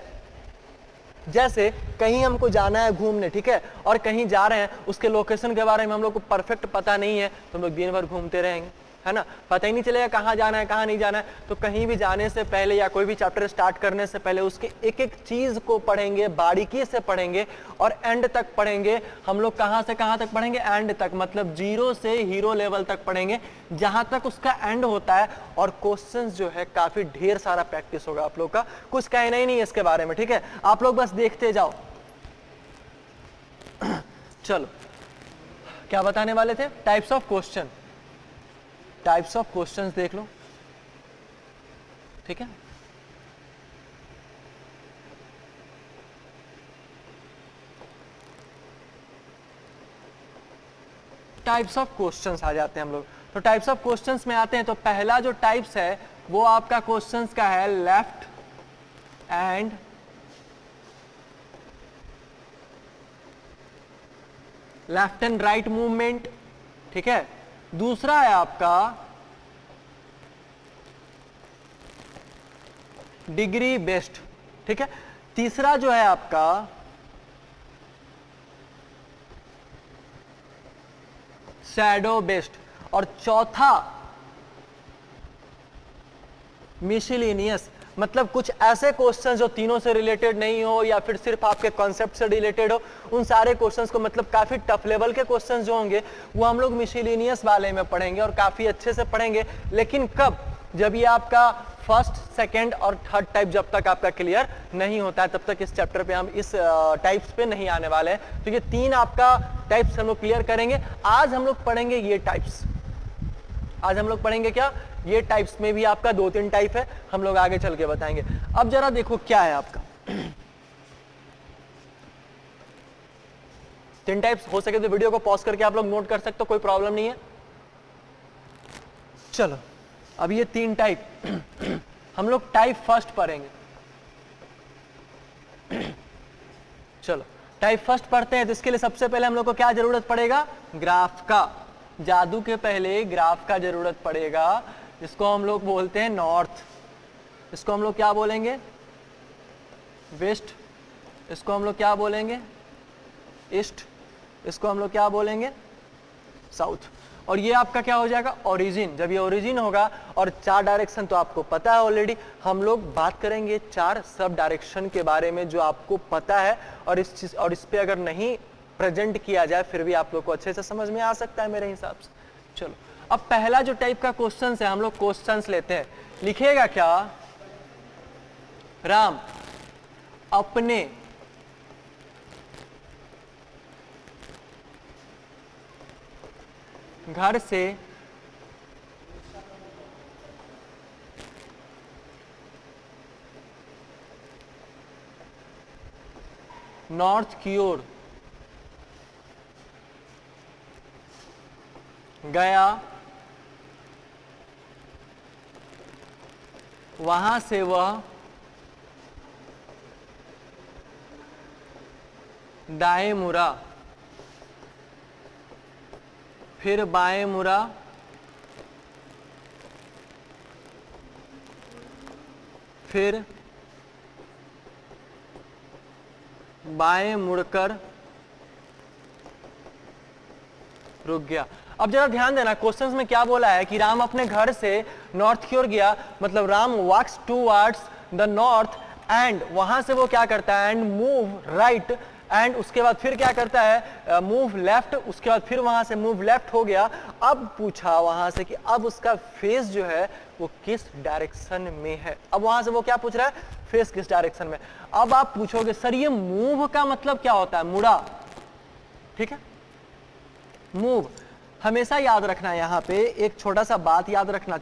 जैसे कहीं हमको जाना है घूमने, ठीक है, और कहीं जा रहे हैं, उसके लोकेशन के बारे में हम लोग को परफेक्ट पता नहीं है, तो हम लोग दिन भर घूमते रहेंगे, है ना, पता ही नहीं चलेगा कहाँ जाना है कहाँ नहीं जाना है। तो कहीं भी जाने से पहले या कोई भी चैप्टर स्टार्ट करने से पहले उसके एक एक चीज को पढ़ेंगे, बारीकी से पढ़ेंगे और एंड तक पढ़ेंगे। हम लोग कहाँ से कहाँ तक पढ़ेंगे, एंड तक, मतलब 0 से हीरो लेवल तक पढ़ेंगे, जहां तक उसका एंड होता है। और क्वेश्चंस जो है काफी ढेर सारा प्रैक्टिस होगा आप लोग का, कुछ कहना ही नहीं है इसके बारे में, ठीक है, आप लोग बस देखते जाओ। चलो क्या बताने वाले थे, types of question, types of questions देख लो, ठीक है। टाइप्स ऑफ क्वेश्चंस आ जाते हैं हम लोग, तो टाइप्स ऑफ क्वेश्चंस में आते हैं। तो पहला जो टाइप्स है वो आपका क्वेश्चंस का है लेफ्ट एंड राइट मूवमेंट, ठीक है। दूसरा है आपका डिग्री बेस्ड, ठीक है। तीसरा जो है आपका शैडो बेस्ड, और चौथा मिसलिनियस, मतलब कुछ ऐसे क्वेश्चन जो तीनों से रिलेटेड नहीं हो या फिर सिर्फ आपके कॉन्सेप्ट से रिलेटेड हो, उन सारे क्वेश्चंस को, मतलब काफी टफ लेवल के क्वेश्चंस जो होंगे वो हम लोग मिसलिनियस वाले में पढ़ेंगे और काफी अच्छे से पढ़ेंगे। लेकिन कब, जब ये आपका फर्स्ट, सेकंड और थर्ड टाइप जब तक आपका क्लियर नहीं होता है, तब तक इस चैप्टर पे हम इस टाइप्स पे नहीं आने वाले हैं। तो ये 3 आपका टाइप्स हम लोग क्लियर करेंगे। आज हम लोग पढ़ेंगे ये टाइप्स, आज हम लोग पढ़ेंगे क्या, ये टाइप्स में भी आपका 2-3 टाइप है, हम लोग आगे चल के बताएंगे। अब जरा देखो क्या है आपका 3 टाइप्स। हो सके तो वीडियो को पॉज करके आप लोग नोट कर सकते हो, कोई प्रॉब्लम नहीं है। चलो अब ये 3 टाइप हम लोग टाइप फर्स्ट पढ़ेंगे। चलो टाइप फर्स्ट पढ़ते हैं। तो इसके लिए सबसे पहले हम लोग को क्या जरूरत पड़ेगा, ग्राफ का। जादू के पहले ग्राफ का जरूरत पड़ेगा, जिसको हम लोग बोलते हैं नॉर्थ, इसको हम लोग क्या बोलेंगे वेस्ट, इसको हम लोग क्या बोलेंगे ईस्ट, इसको हम लोग क्या बोलेंगे साउथ। और ये आपका क्या हो जाएगा ओरिजिन। जब ये ओरिजिन होगा, और 4 डायरेक्शन तो आपको पता है ऑलरेडी, हम लोग बात करेंगे 4 सब डायरेक्शन के बारे में जो आपको पता है, और इस चीज और इस पे अगर नहीं प्रेजेंट किया जाए फिर भी आप लोग को अच्छे से समझ में आ सकता है मेरे हिसाब से। चलो अब पहला जो टाइप का क्वेश्चन है, हम लोग क्वेश्चंस लेते हैं। लिखिएगा क्या, राम अपने घर से नॉर्थ की ओर गया, वहां से वह दाएं मुड़ा, फिर बाएं मुड़ा, फिर बाएं मुड़कर रुक गया। अब जरा ध्यान देना, क्वेश्चंस में क्या बोला है कि राम अपने घर से नॉर्थ की ओर गया, मतलब Ram walks towards the north and वहां से वो क्या करता है, एंड मूव राइट, एंड उसके बाद फिर क्या करता है, मूव लेफ्ट, उसके बाद फिर वहां से मूव लेफ्ट हो गया। अब पूछा वहां से कि अब उसका फेस जो है वो किस डायरेक्शन में है। अब वहां से वो क्या पूछ रहा है, फेस किस डायरेक्शन में। अब आप पूछोगे सर ये मूव का मतलब क्या होता है, मुड़ा, ठीक है। मूव हमेशा याद रखना है, यहां पे एक छोटा सा बात याद रखना,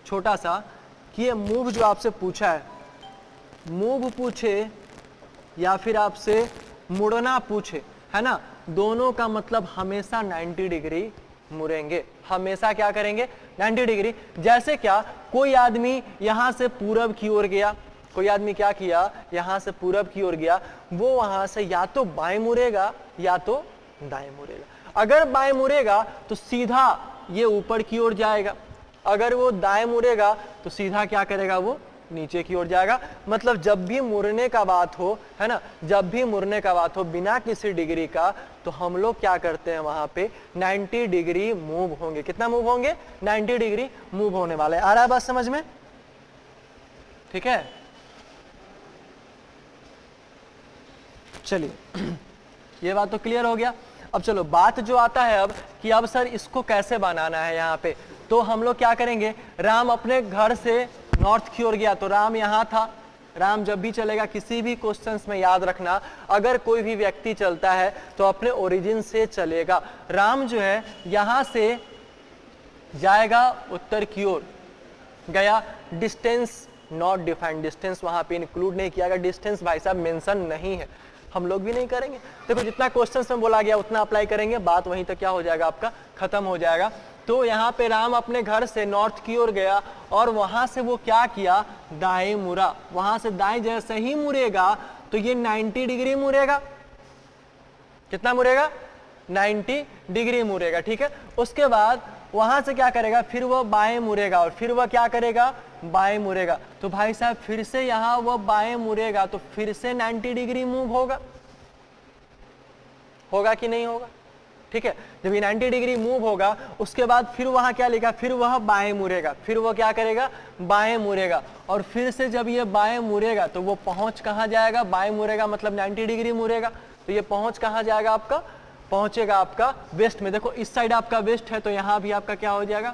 छोटा सा, कि ये मूव जो आपसे पूछा है, मूव पूछे या फिर आपसे मुड़ना पूछे, है ना, दोनों का मतलब हमेशा 90 डिग्री मुड़ेंगे, हमेशा क्या करेंगे, 90 डिग्री। जैसे क्या, कोई आदमी यहां से पूरब की ओर गया, कोई आदमी क्या किया, यहां से पूरब की ओर गया, वो वहां से या तो बाएं मुड़ेगा या तो दाएं मुड़ेगा। अगर बाएं मुड़ेगा तो सीधा ये ऊपर की ओर जाएगा, अगर वो दाएं मुड़ेगा तो सीधा क्या करेगा, वो नीचे की ओर जाएगा। मतलब जब भी मुड़ने का बात हो, है ना, जब भी मुड़ने का बात हो बिना किसी डिग्री का, तो हम लोग क्या करते हैं, वहां पे 90 डिग्री मूव होंगे। कितना मूव होंगे, 90 डिग्री मूव होने वाले। आ रहा है बात समझ में, ठीक है। चलिए ये बात तो क्लियर हो गया। अब चलो बात जो आता है अब कि अब सर इसको कैसे बनाना है यहाँ पे, तो हम लोग क्या करेंगे, राम अपने घर से नॉर्थ की ओर गया, तो राम यहाँ था। राम जब भी चलेगा, किसी भी क्वेश्चंस में याद रखना, अगर कोई भी व्यक्ति चलता है तो अपने ओरिजिन से चलेगा। राम जो है यहां से जाएगा उत्तर की ओर, गया, डिस्टेंस नॉट डिफाइंड, डिस्टेंस वहां पे इंक्लूड नहीं किया गया, डिस्टेंस भाई साहब मेंशन नहीं है, हम लोग भी नहीं करेंगे। देखो जितना क्वेश्चंस में बोला गया उतना अप्लाई करेंगे, बात वहीं तक क्या हो जाएगा, आपका खत्म हो जाएगा। तो यहाँ पे राम अपने घर से नॉर्थ की ओर गया और वहां से वो क्या किया, दाएं मुड़ा। वहां से दाएं जैसे ही मुड़ेगा तो ये 90 डिग्री मुड़ेगा। कितना मुड़ेगा, 90 डिग्री मुड़ेगा, ठीक है। उसके बाद वहां से क्या करेगा, फिर वो बाएं मुड़ेगा और फिर वह क्या करेगा, बाएं मुड़ेगा। तो भाई साहब फिर से यहां वो बाएं मुड़ेगा तो फिर से 90 डिग्री मूव होगा, होगा कि नहीं होगा, ठीक है। जब ये 90 डिग्री मूव होगा उसके बाद फिर वहां क्या लिखा, फिर वह बाएं मुड़ेगा, फिर वो क्या करेगा, बाएं मुड़ेगा, और फिर से जब ये बाएं मुड़ेगा तो वो पहुंच कहां जाएगा, बाएं मुड़ेगा मतलब 90 डिग्री मुड़ेगा, तो ये पहुंच कहां जाएगा, आपका पहुंचेगा आपका वेस्ट में। देखो इस साइड आपका वेस्ट है तो यहां भी आपका क्या हो जाएगा,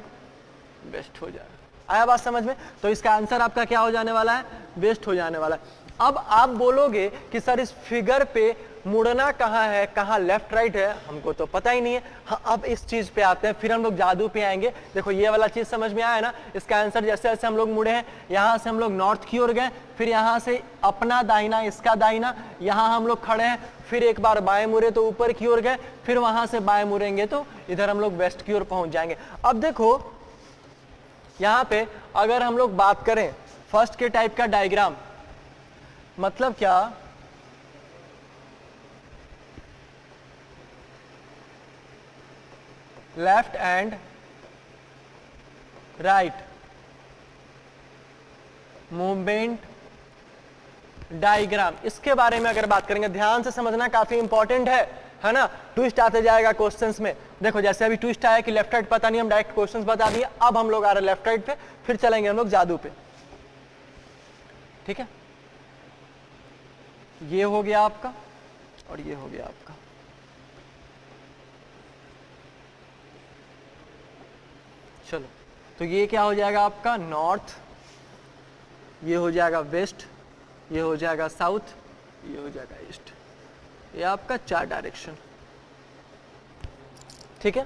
वेस्ट हो जाएगा। आया बात समझ में, तो इसका आंसर आपका क्या हो जाने वाला है, वेस्ट हो जाने वाला है। अब आप बोलोगे कि सर इस फिगर पे मुड़ना कहाँ है, कहाँ लेफ्ट राइट है, हमको तो पता ही नहीं है। हाँ अब इस चीज पे आते हैं, फिर हम लोग जादू पे आएंगे। देखो ये वाला चीज समझ में आया ना, इसका आंसर जैसे जैसे हम लोग मुड़े हैं, यहाँ से हम लोग नॉर्थ की ओर गए, फिर यहाँ से अपना दाहिना इसका दाहिना, यहाँ हम लोग खड़े हैं, फिर एक बार बाएं मुड़े तो ऊपर की ओर गए, फिर वहां से बाएं मुड़ेंगे तो इधर हम लोग वेस्ट की ओर पहुंच जाएंगे। अब देखो यहाँ पे अगर हम लोग बात करें फर्स्ट के टाइप का डायग्राम, मतलब क्या, left and right movement diagram, इसके बारे में अगर बात करेंगे, ध्यान से समझना काफी इंपॉर्टेंट है ना। ट्विस्ट आते जाएगा क्वेश्चंस में। देखो जैसे अभी ट्विस्ट आया कि लेफ्ट राइट पता नहीं, हम डायरेक्ट क्वेश्चंस बता दिए। अब हम लोग आ रहे लेफ्ट राइट पे, फिर चलेंगे हम लोग जादू पे, ठीक है। ये हो गया आपका और ये हो गया आपका। चलो तो ये क्या हो जाएगा आपका नॉर्थ, ये हो जाएगा वेस्ट, ये हो जाएगा साउथ, ये हो जाएगा ईस्ट। ये आपका 4 डायरेक्शन, ठीक है।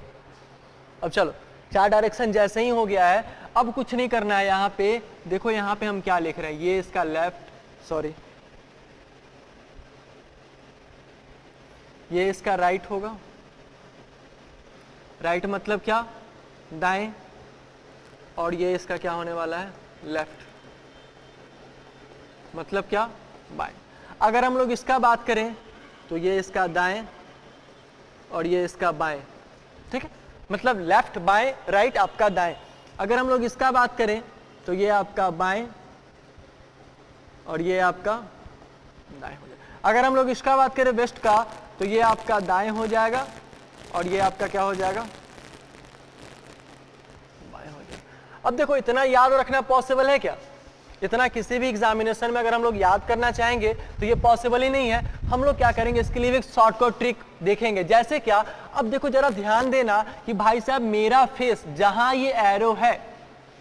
अब चलो 4 डायरेक्शन जैसे ही हो गया है, अब कुछ नहीं करना है। यहाँ पे देखो, यहाँ पे हम क्या लिख रहे हैं, ये इसका लेफ्ट, सॉरी ये इसका राइट होगा। राइट मतलब क्या, दाएं, और ये इसका क्या होने वाला है, लेफ्ट मतलब क्या, बाएं। अगर हम लोग इसका बात करें तो ये इसका दाएं और ये इसका बाएं, ठीक है। मतलब लेफ्ट बाएं राइट आपका दाएं। अगर हम लोग इसका बात करें तो ये आपका बाएं और ये आपका दाएं हो जाएगा। अगर हम लोग इसका बात करें वेस्ट का, तो ये आपका दाएं हो जाएगा और ये आपका क्या हो जाएगा, बाएं हो जाएगा। अब देखो इतना याद रखना पॉसिबल है क्या? इतना किसी भी एग्जामिनेशन में अगर हम लोग याद करना चाहेंगे तो ये पॉसिबल ही नहीं है। हम लोग क्या करेंगे, इसके लिए एक शॉर्टकट ट्रिक देखेंगे। जैसे क्या, अब देखो जरा ध्यान देना कि भाई साहब मेरा फेस जहां ये एरो है,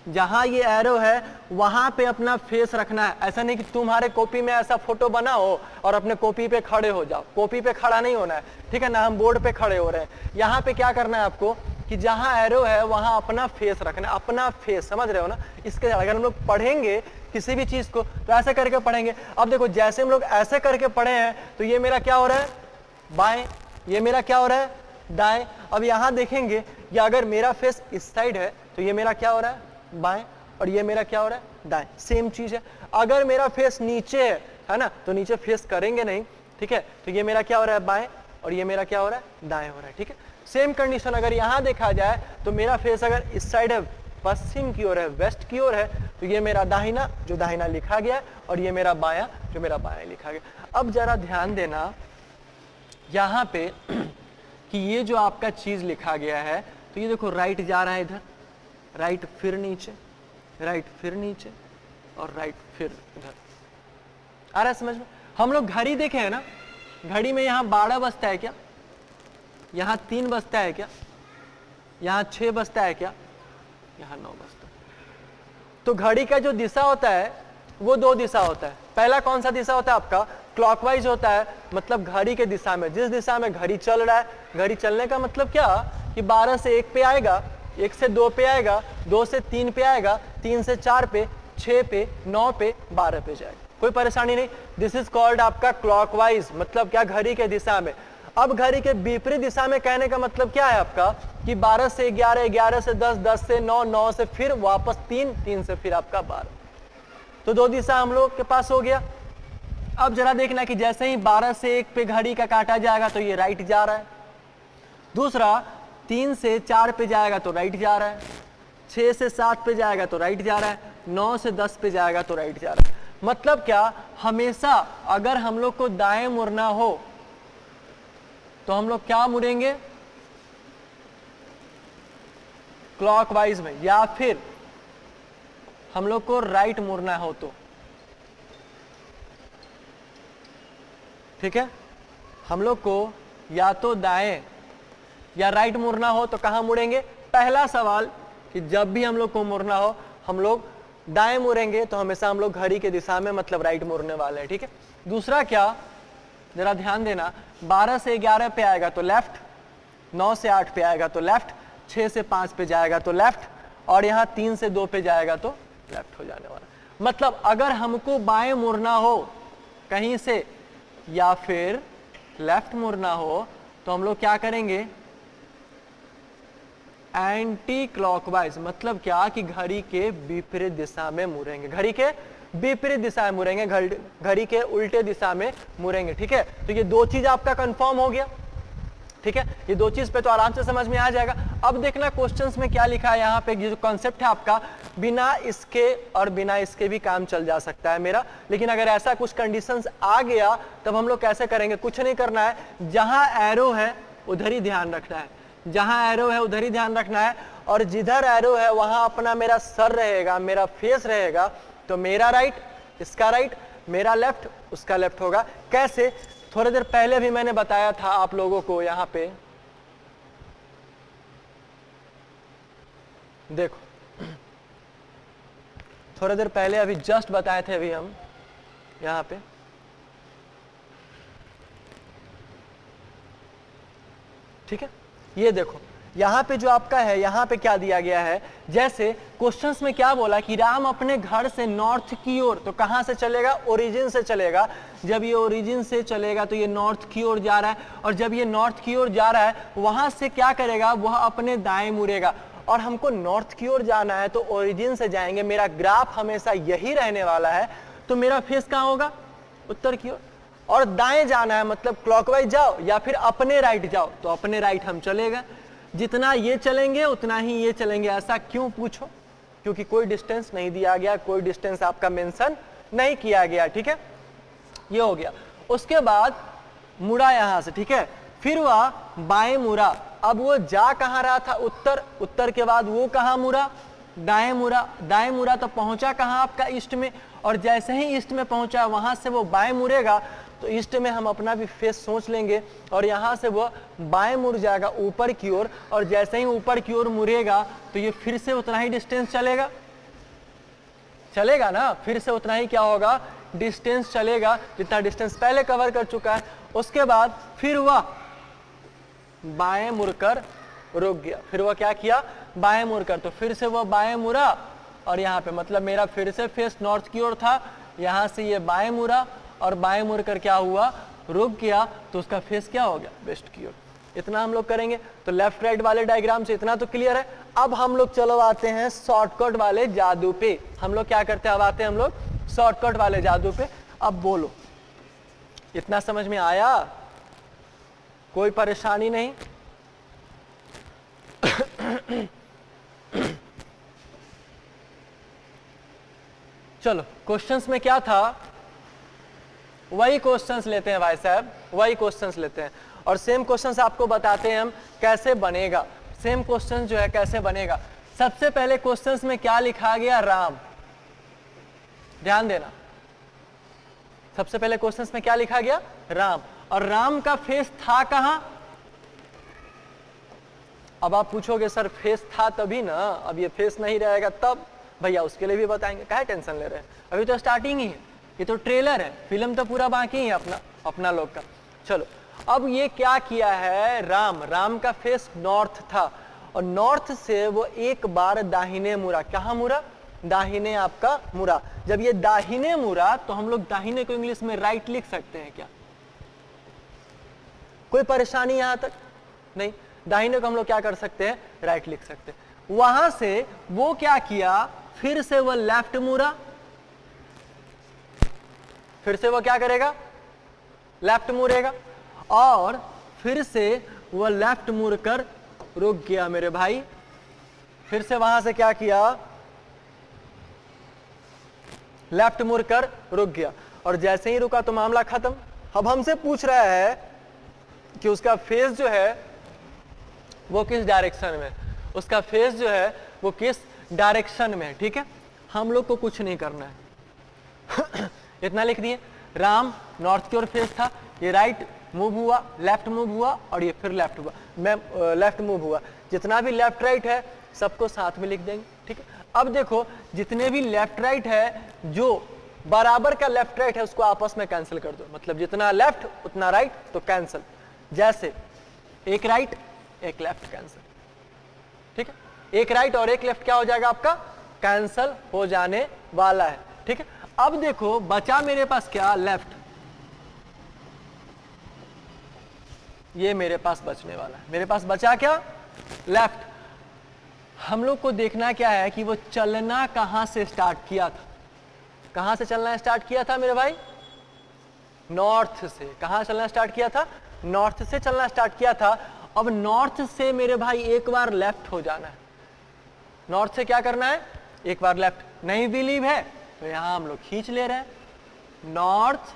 जहां ये एरो है वहां पे अपना फेस रखना है। ऐसा नहीं कि तुम्हारे कॉपी में ऐसा फोटो बना हो और अपने कॉपी पे खड़े हो जाओ। कॉपी पे खड़ा नहीं होना है, ठीक है ना, हम बोर्ड पे खड़े हो रहे हैं। यहाँ पे क्या करना है आपको कि जहां एरो है वहां अपना फेस रखना है, अपना फेस, समझ रहे हो ना। इसके अगर हम लोग पढ़ेंगे किसी भी चीज को तो ऐसे करके पढ़ेंगे। अब देखो जैसे हम लोग ऐसे करके पढ़े हैं तो ये मेरा क्या हो रहा है, बाएं, ये मेरा क्या हो रहा है, दाएं। अब यहां देखेंगे कि अगर मेरा फेस इस साइड है तो ये मेरा क्या हो रहा है, बाएं, और ये मेरा क्या हो रहा है, दाएं। सेम चीज है। अगर मेरा फेस नीचे है ना, तो नीचे फेस करेंगे नहीं, ठीक है, तो ये मेरा क्या हो रहा है, बाएं, और ये मेरा क्या हो रहा है, दाएं हो रहा है, ठीक है। सेम कंडीशन अगर यहां देखा जाए तो मेरा फेस अगर इस साइड है, पश्चिम की ओर है, वेस्ट की ओर है, तो ये मेरा दाहिना, जो दाहिना लिखा गया, और ये मेरा बायां, जो मेरा बायां लिखा गया। अब जरा ध्यान देना यहां पे कि ये जो आपका चीज लिखा गया है, तो ये देखो राइट जा रहा है इधर, राइट फिर नीचे, राइट फिर नीचे, और राइट फिर इधर। आ रहा है समझ में? हम लोग घड़ी देखे हैं ना, घड़ी में यहाँ 12 बजता है क्या, यहाँ 3 बजता है क्या, यहाँ 6 बजता है क्या, यहाँ 9 बजता है। तो घड़ी का जो दिशा होता है वो 2 दिशा होता है। पहला कौन सा दिशा होता है आपका, क्लॉकवाइज होता है, मतलब घड़ी के दिशा में, जिस दिशा में घड़ी चल रहा है। घड़ी चलने का मतलब क्या कि 12 से 1 पे आएगा, 1 से 2 पे आएगा, 2 से 3 पे आएगा, 3 से 4 पे, 6 पे, 9 पे, 12 पे जाएगा। कोई परेशानी नहीं। दिस इज कॉल्ड आपका क्लॉकवाइज, मतलब क्या, घड़ी के दिशा में। अब घड़ी के विपरीत दिशा में कहने का मतलब क्या है आपका कि 12 से 11, 11 से 10, 10 से 9, 9 से फिर वापस 3, 3 से फिर आपका 12। तो 2 दिशा हम लोग के पास हो गया। अब जरा देखना कि जैसे ही 12 से 1 पे घड़ी का काटा जाएगा तो ये राइट जा रहा है। दूसरा 3 से 4 पे जाएगा तो राइट जा रहा है, 6 से 7 पे जाएगा तो राइट जा रहा है, 9 से 10 पे जाएगा तो राइट जा रहा है। मतलब क्या, हमेशा अगर हम लोग को दाएं मुड़ना हो तो हम लोग क्या मुड़ेंगे, क्लॉकवाइज में, या फिर हम लोग को राइट मुड़ना हो तो, ठीक है, हम लोग को या तो दाएं या राइट मुड़ना हो तो कहां मुड़ेंगे। पहला सवाल कि जब भी हम लोग को मुड़ना हो हम लोग दाएं मुड़ेंगे, तो हमेशा हम लोग घड़ी के दिशा में, मतलब राइट मुड़ने वाले हैं, ठीक है। दूसरा क्या, जरा ध्यान देना, 12 से 11 पे आएगा तो लेफ्ट, 9 से 8 पे आएगा तो लेफ्ट, 6 से 5 पे जाएगा तो लेफ्ट, और यहाँ 3 से 2 पे जाएगा तो लेफ्ट हो जाने वाला। मतलब अगर हमको बाएं मुड़ना हो कहीं से या फिर लेफ्ट मुड़ना हो तो हम लोग क्या करेंगे, एंटी क्लॉकवाइज, मतलब क्या कि घड़ी के विपरीत दिशा में मुड़ेंगे, घड़ी के विपरीत दिशा में मुड़ेंगे, घड़ी के उल्टे दिशा में मुड़ेंगे, ठीक है। तो ये 2 चीज आपका कंफर्म हो गया, ठीक है। ये 2 चीज पे तो आराम से समझ में आ जाएगा। अब देखना क्वेश्चंस में क्या लिखा है यहाँ पे, ये जो कॉन्सेप्ट है आपका, बिना इसके और बिना इसके भी काम चल जा सकता है मेरा, लेकिन अगर ऐसा कुछ कंडीशंस आ गया तब हम लोग कैसे करेंगे, कुछ नहीं करना है, जहां एरो है उधर ही ध्यान रखना है, जहां एरो है उधर ही ध्यान रखना है, और जिधर एरो है वहां अपना मेरा सर रहेगा, मेरा फेस रहेगा। तो मेरा राइट, इसका राइट, मेरा लेफ्ट, उसका लेफ्ट होगा। कैसे, थोड़ी देर पहले भी मैंने बताया था आप लोगों को, यहां पे देखो, थोड़ी देर पहले अभी जस्ट बताए थे अभी हम यहां पे, ठीक है। ये देखो यहाँ पे जो आपका है, यहाँ पे क्या दिया गया है, जैसे क्वेश्चंस में क्या बोला कि राम अपने घर से नॉर्थ की ओर, तो कहां से चलेगा, ओरिजिन से चलेगा। जब ये ओरिजिन से चलेगा तो ये नॉर्थ की ओर जा रहा है, और जब ये नॉर्थ की ओर जा रहा है वहां से क्या करेगा, वह अपने दाएं मुड़ेगा। और हमको नॉर्थ की ओर जाना है तो ओरिजिन से जाएंगे, मेरा ग्राफ हमेशा यही रहने वाला है, तो मेरा फेस कहाँ होगा, उत्तर की ओर। और दाएं जाना है मतलब क्लॉकवाइज जाओ या फिर अपने राइट जाओ, तो अपने राइट हम चलेगा। जितना ये चलेंगे उतना ही ये चलेंगे। ऐसा क्यों पूछो, क्योंकि कोई डिस्टेंस नहीं दिया गया, कोई डिस्टेंस आपका मेंशन नहीं किया गया, ठीक है, ये हो गया। उसके बाद मुड़ा यहां से, ठीक है, फिर वह बाएं मुड़ा। अब वो जा कहां रहा था, उत्तर, उत्तर के बाद वो कहां मुड़ा, दाएं मुड़ा, दाएं मुड़ा तो पहुंचा कहां आपका ईस्ट में, और जैसे ही ईस्ट में पहुंचा वहां से वो बाएं मुड़ेगा तो ईस्ट में हम अपना भी फेस सोच लेंगे, और यहां से वो बाएं मुड़ जाएगा ऊपर की ओर, और जैसे ही ऊपर की ओर मुड़ेगा तो ये फिर से उतना ही डिस्टेंस चलेगा, चलेगा ना, फिर से उतना ही क्या होगा, डिस्टेंस चलेगा जितना डिस्टेंस पहले कवर कर चुका है। उसके बाद फिर वह बाएं मुड़कर रुक गया, फिर वह क्या किया, बाएं मुड़कर, तो फिर से वह बाएं मुड़ा, और यहाँ पे मतलब मेरा फिर से फेस नॉर्थ की ओर था, यहाँ से ये बाएं मुड़ा और बाएं मुड़कर क्या हुआ, रुक गया, तो उसका फेस क्या हो गया, वेस्ट की ओर। इतना हम लोग करेंगे। तो लेफ्ट राइट वाले डायग्राम से इतना तो क्लियर है। अब हम लोग चलो आते हैं शॉर्टकट वाले जादू पे। हम लोग क्या करते हैं, अब आते हैं हम लोग शॉर्टकट वाले जादू पे। अब बोलो, इतना समझ में आया, कोई परेशानी नहीं? चलो क्वेश्चंस में क्या था, वही क्वेश्चंस लेते हैं भाई साहब, वही क्वेश्चंस लेते हैं, और सेम क्वेश्चंस आपको बताते हैं हम कैसे बनेगा। सेम क्वेश्चन जो है कैसे बनेगा। सबसे पहले क्वेश्चंस में क्या लिखा गया, राम, ध्यान देना। सबसे पहले क्वेश्चंस में क्या लिखा गया, राम, और राम का फेस था कहां। अब आप पूछोगे सर फेस था तभी ना, अब ये फेस नहीं रहेगा तब। भैया उसके लिए भी बताएंगे, काहे टेंशन ले रहे हैं, अभी तो स्टार्टिंग ही है, ये तो ट्रेलर है, फिल्म तो पूरा बाकी है अपना लोग का। चलो अब ये क्या किया है, राम, राम का फेस नॉर्थ था, और नॉर्थ से वो एक बार दाहिने मुड़ा। कहां मुड़ा, दाहिने आपका मुड़ा। जब ये दाहिने मुड़ा तो हम लोग दाहिने को इंग्लिश में राइट लिख सकते हैं क्या, कोई परेशानी यहां तक नहीं। दाहिने को हम लोग क्या कर सकते हैं, राइट लिख सकते हैं। वहां से वो क्या किया, फिर से वो लेफ्ट मुड़ा, फिर से वो क्या करेगा, लेफ्ट मुड़ेगा, और फिर से वो लेफ्ट मुड़कर रुक गया मेरे भाई। फिर से वहां से क्या किया, लेफ्ट मुड़कर रुक गया, और जैसे ही रुका तो मामला खत्म। अब हमसे पूछ रहा है कि उसका फेस जो है वो किस डायरेक्शन में, उसका फेस जो है वो किस डायरेक्शन में है, ठीक है। हम लोग को कुछ नहीं करना है। इतना लिख दिए, राम नॉर्थ की ओर फेस था, ये राइट मूव हुआ, लेफ्ट मूव हुआ, और ये फिर लेफ्ट हुआ, मैं लेफ्ट मूव हुआ। जितना भी लेफ्ट राइट है सबको साथ में लिख देंगे, ठीक है। अब देखो जितने भी लेफ्ट राइट है, जो बराबर का लेफ्ट राइट है उसको आपस में कैंसिल कर दो, मतलब जितना लेफ्ट उतना राइट, तो कैंसिल। जैसे एक राइट एक लेफ्ट कैंसिल, ठीक है, एक राइट और एक लेफ्ट क्या हो जाएगा आपका, कैंसिल हो जाने वाला है, ठीक है। अब देखो बचा मेरे पास क्या, लेफ्ट, ये मेरे पास बचने वाला है, मेरे पास बचा क्या, लेफ्ट। हम लोग को देखना क्या है कि वो चलना कहां से स्टार्ट किया था, कहां से चलना स्टार्ट किया था मेरे भाई, नॉर्थ से। कहां चलना स्टार्ट किया था, नॉर्थ से चलना स्टार्ट किया था। अब नॉर्थ से मेरे भाई एक बार लेफ्ट हो जाना है, नॉर्थ से क्या करना है, एक बार लेफ्ट। नहीं बिलीव है तो यहां हम लोग खींच ले रहे हैं नॉर्थ,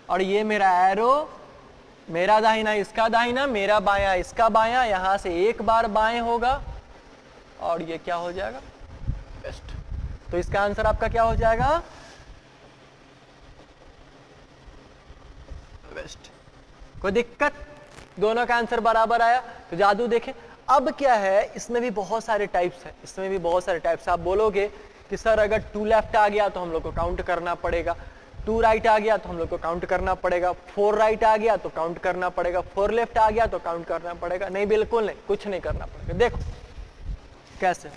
और ये मेरा एरो, मेरा दाहिना इसका दाहिना, मेरा बायां इसका बायां, यहां से एक बार बाएं होगा, और ये क्या हो जाएगा, वेस्ट। तो इसका आंसर आपका क्या हो जाएगा, वेस्ट। कोई दिक्कत, दोनों का आंसर बराबर आया। तो जादू देखें। अब क्या है, इसमें भी बहुत सारे टाइप्स हैं, इसमें भी बहुत सारे टाइप्स। आप बोलोगे कि सर अगर 2 लेफ्ट आ गया तो हम लोग को काउंट करना पड़ेगा, 2 राइट आ गया तो हम लोग को काउंट करना पड़ेगा, 4 राइट आ गया तो काउंट करना पड़ेगा, 4 लेफ्ट आ गया तो काउंट करना पड़ेगा। नहीं, बिल्कुल नहीं, कुछ नहीं करना पड़ेगा। देखो कैसे,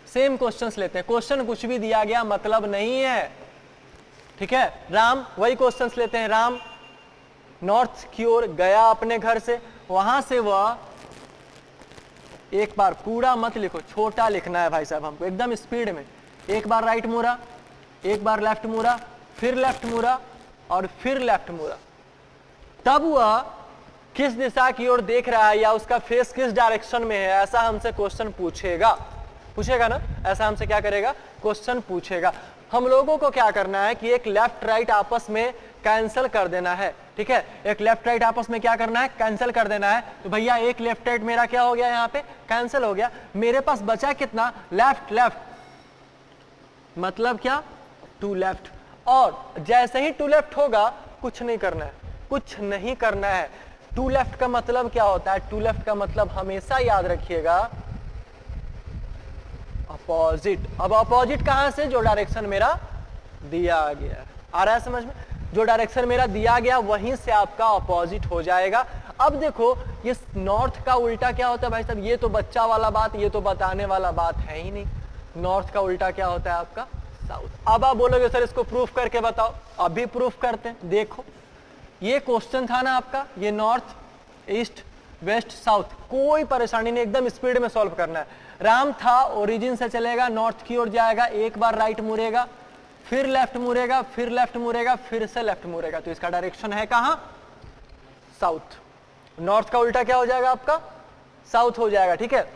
सेम क्वेश्चंस लेते हैं। क्वेश्चन कुछ भी दिया गया मतलब नहीं है, ठीक है। राम, वही क्वेश्चंस लेते हैं। राम नॉर्थ की ओर गया अपने घर से, वहां से वह एक बार, पूरा मत लिखो, छोटा लिखना है भाई साहब हमको, एकदम स्पीड में। एक बार राइट मुड़ा, एक बार लेफ्ट मुड़ा, फिर लेफ्ट मुड़ा, और फिर लेफ्ट मुड़ा। तब वह किस दिशा की ओर देख रहा है, या उसका फेस किस डायरेक्शन में है, ऐसा हमसे क्वेश्चन पूछेगा। पूछेगा ना, ऐसा हमसे क्या करेगा, क्वेश्चन पूछेगा। हम लोगों को क्या करना है कि एक लेफ्ट राइट आपस में कैंसिल कर देना है, ठीक है, एक लेफ्ट राइट आपस में क्या करना है, कैंसिल कर देना है। तो भैया एक लेफ्ट राइट मेरा क्या हो गया, यहाँ पे कैंसिल हो गया। मेरे पास बचा कितना, लेफ्ट लेफ्ट, मतलब क्या, टू लेफ्ट। और जैसे ही टू लेफ्ट होगा कुछ नहीं करना है, कुछ नहीं करना है। टू लेफ्ट का मतलब क्या होता है, टू लेफ्ट का मतलब हमेशा याद रखिएगा अपोजिट। अब अपोजिट कहां से, जो डायरेक्शन मेरा दिया गया, आ रहा है समझ में, जो डायरेक्शन मेरा दिया गया वहीं से आपका अपोजिट हो जाएगा। अब देखो ये नॉर्थ का उल्टा क्या होता है भाई साहब, ये तो बच्चा वाला बात, ये तो बताने वाला बात है ही नहीं। नॉर्थ का उल्टा क्या होता है आपका, साउथ। अब आप बोलोगे सर इसको प्रूफ करके बताओ, अभी प्रूफ करते हैं। देखो ये क्वेश्चन था ना आपका, ये नॉर्थ ईस्ट वेस्ट साउथ, कोई परेशानी नहीं, एकदम स्पीड में सॉल्व करना है। राम था, ओरिजिन से चलेगा, नॉर्थ की ओर जाएगा, एक बार राइट मुड़ेगा, फिर लेफ्ट मुड़ेगा, फिर लेफ्ट मुड़ेगा, फिर से लेफ्ट मुड़ेगा, तो इसका डायरेक्शन है कहां, साउथ। नॉर्थ का उल्टा क्या हो जाएगा आपका, साउथ हो जाएगा, ठीक है।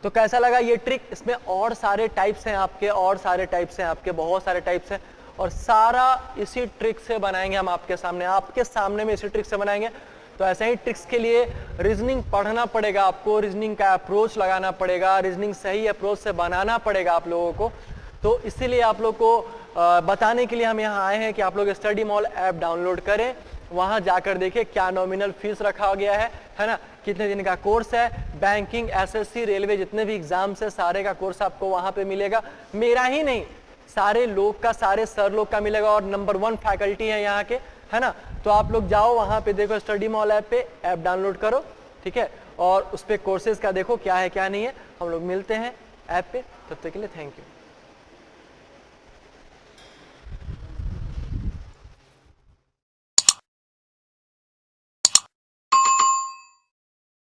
तो कैसा लगा ये ट्रिक, इसमें और सारे टाइप्स हैं आपके, और सारे टाइप्स हैं आपके, बहुत सारे टाइप्स हैं, और सारा इसी ट्रिक से बनाएंगे हम आपके सामने में इसी ट्रिक से बनाएंगे। तो ऐसे ही ट्रिक्स के लिए रीजनिंग पढ़ना पड़ेगा आपको, रीजनिंग का अप्रोच लगाना पड़ेगा, रीजनिंग सही अप्रोच से बनाना पड़ेगा आप लोगों को। तो इसीलिए आप लोग को बताने के लिए हम यहाँ आए हैं कि आप लोग स्टडी मॉल ऐप डाउनलोड करें, वहां जाकर देखिए क्या नॉमिनल फीस रखा गया है ना, कितने दिन का कोर्स है, बैंकिंग, एसएससी, रेलवे, जितने भी एग्जाम्स है सारे का कोर्स आपको वहां पे मिलेगा। मेरा ही नहीं, सारे लोग का, सारे सर लोग का मिलेगा, और नंबर 1 फैकल्टी है यहाँ के, है ना। तो आप लोग जाओ वहां पे, देखो स्टडी मॉल ऐप पे, ऐप डाउनलोड करो, ठीक है, और उस पे कोर्सेज का देखो क्या है क्या नहीं है। हम लोग मिलते हैं ऐप पे, तब तक के लिए थैंक यू।